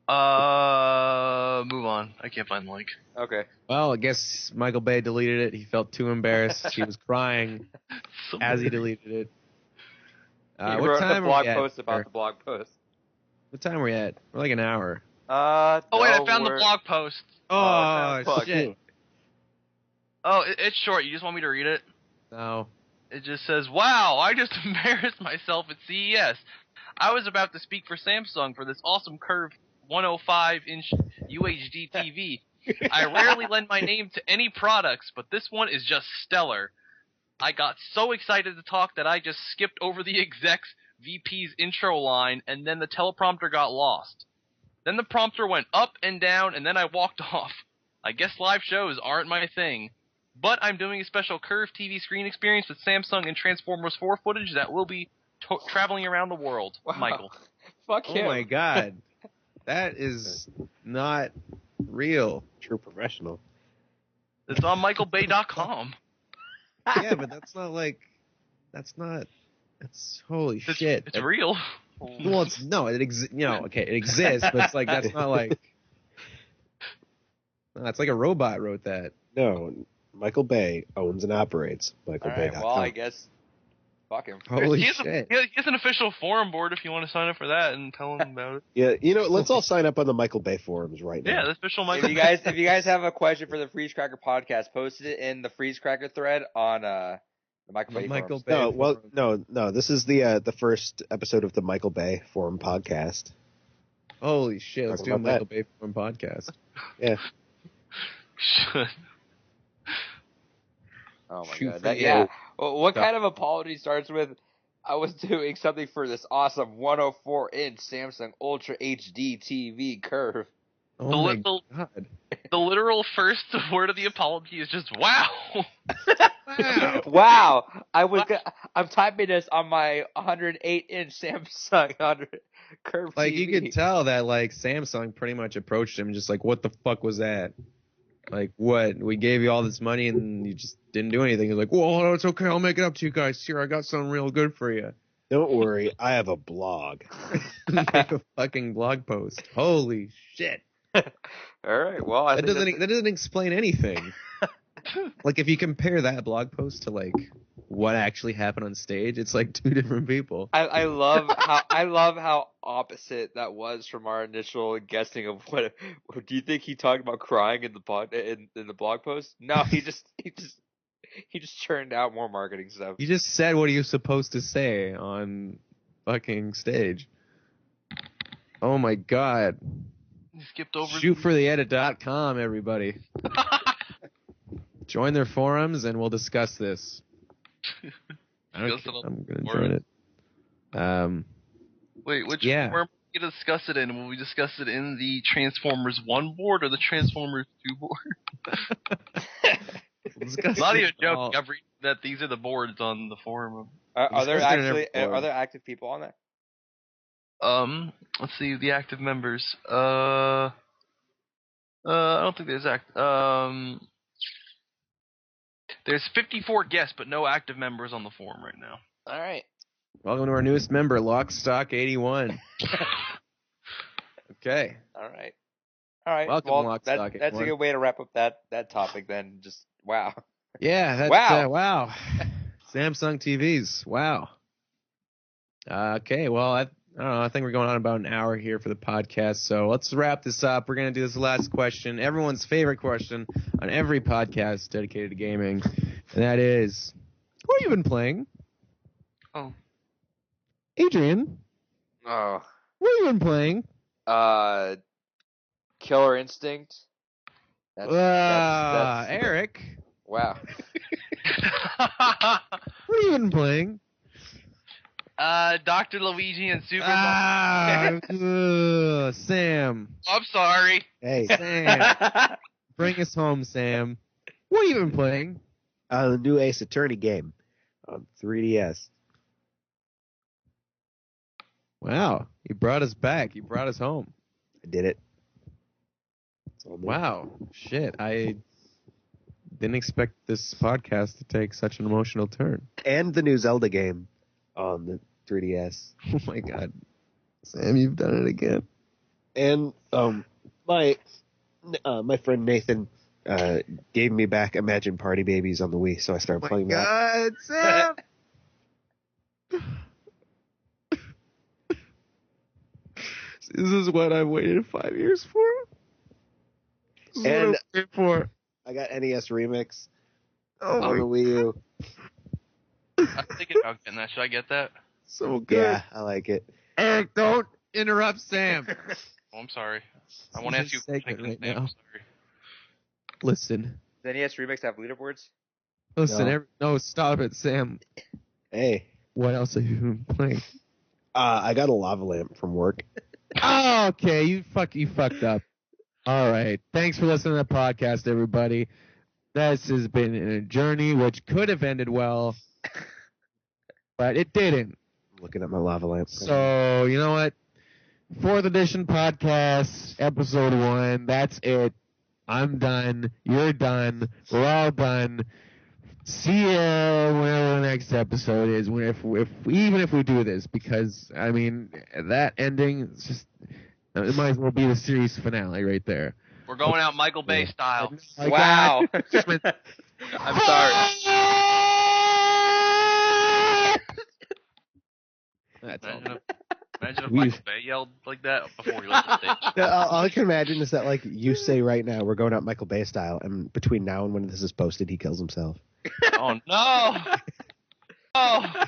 Move on. I can't find the link. Okay. Well, I guess Michael Bay deleted it. He felt too embarrassed. He was crying as he deleted it. He What wrote time a blog are we at? post about the blog post. What time are we at? We're like an hour. Oh wait, no, I found the we're- blog post. Oh, fuck. shit. Oh, it's short. You just want me to read it? No. It just says, "Wow, I just embarrassed myself at CES. I was about to speak for Samsung for this awesome curved 105-inch UHD TV. I rarely lend my name to any products, but this one is just stellar. I got so excited to talk that I just skipped over the exec's VP's intro line, and then the teleprompter got lost. Then the prompter went up and down, and then I walked off. I guess live shows aren't my thing. But I'm doing a special curved TV screen experience with Samsung and Transformers 4 footage that will be traveling around the world." Wow. Michael. Fuck Oh him. my god. That is not real. True professional. It's on michaelbay.com. Yeah, but that's holy shit. It's real. Well, it exists, but it's like, that's not like, no, it's like a robot wrote that. No, Michael Bay owns and operates MichaelBay.com. Alright, well, I guess. Fuck him. Holy he has shit. he has an official forum board if you want to sign up for that and tell him about it. Yeah, let's all sign up on the Michael Bay forums right now. Yeah, the official Michael. If you guys have a question for the Freeze Cracker podcast, post it in the Freeze Cracker thread on the Michael Bay Michael forums. Bay. No, well, forum. no. This is the first episode of the Michael Bay Forum podcast. Holy shit, let's Talking do a about Michael Bay forum podcast. Yeah. Should. Oh my Shoot god. for That, the yeah. old- Well, what kind of apology starts with, "I was doing something for this awesome 104-inch Samsung Ultra HD TV curve." Oh my the- god. The literal first word of the apology is just "wow." Wow. Wow. I'm typing this on my 108-inch Samsung curved Like, TV. you could tell that, like, Samsung pretty much approached him just like, what the fuck was that? Like, what? We gave you all this money and you just didn't do anything. He's like, well, it's okay. I'll make it up to you guys. Here, I got something real good for you. Don't worry, I have a blog. Make a fucking blog post. Holy shit. All right. Well, I That think doesn't explain anything. Like, if you compare that blog post to, like, what actually happened on stage, it's like two different people. I love how opposite that was from our initial guessing of what. Do you think he talked about crying in the blog post? No, he just churned out more marketing stuff. You just said what you're supposed to say on fucking stage. Oh my god. You skipped over. Shootfortheedit.com, everybody. Join their forums and we'll discuss this. Discuss it on I'm going to forum. join it. Wait, which Yeah. forum are we going to discuss it in? Will we discuss it in the Transformers 1 board or the Transformers 2 board? We'll discuss Not it even joking. all. I've read that these are the boards on the forum. Are there Discuss it in actually every forum. are there active people on there? Let's see the active members. I don't think there's there's 54 guests, but no active members on the forum right now. All right. Welcome to our newest member, Lockstock81. Okay. All right. All right. Welcome, well, Lock, Stock, and that's a Barrel. good way to wrap up that topic. Then, just wow. Yeah, that's Wow. wow. Samsung TVs. Wow. Okay, well, I don't know. I think we're going on about an hour here for the podcast, so let's wrap this up. We're going to do this last question, everyone's favorite question on every podcast dedicated to gaming, and that is, what have you been playing? Oh. Adrian, Oh. what have you been playing? Killer Instinct. That's Eric, wow. what have you been playing? Dr. Luigi and Super Mario. Sam. I'm sorry. Hey, Sam. Bring us home, Sam. What have you been playing? the new Ace Attorney game on 3DS. Wow. You brought us back. You brought us home. I did it. It's all new. Wow. Shit. I didn't expect this podcast to take such an emotional turn. And the new Zelda game on the 3DS. Oh my god. Sam, you've done it again. And my friend Nathan gave me back Imagine Party Babies on the Wii, so I started playing that. God, Sam! This is what I've waited 5 years for. This is what And- I've waited for. I got NES Remix Oh on the my, Wii U. I'm thinking about getting that. Should I get that? so good. Yeah, I like it. Eric, don't interrupt Sam. Oh, I'm sorry. I want to ask you a question. Right Sam, now. I'm sorry. Listen. Does NES Remix have leaderboards? Listen, No. no, stop it, Sam. Hey, What else have you been playing? I got a lava lamp from work. Oh, okay, you fucked up. All right. Thanks for listening to the podcast, everybody. This has been a journey which could have ended well, but it didn't. Looking at my lava lamp. So, you know what? 4th edition podcast, episode 1. That's it. I'm done. You're done. We're all done. See you whenever the next episode is. Even if we do this, because I mean that ending, it's just it might as well be the series finale right there. We're going out Michael Bay style. Wow. God. I'm sorry. That's all. Imagine if We- Michael Bay yelled like that before he left the stage. All I can imagine is that, like, you say right now, we're going out Michael Bay style, and between now and when this is posted, he kills himself. Oh no! Oh.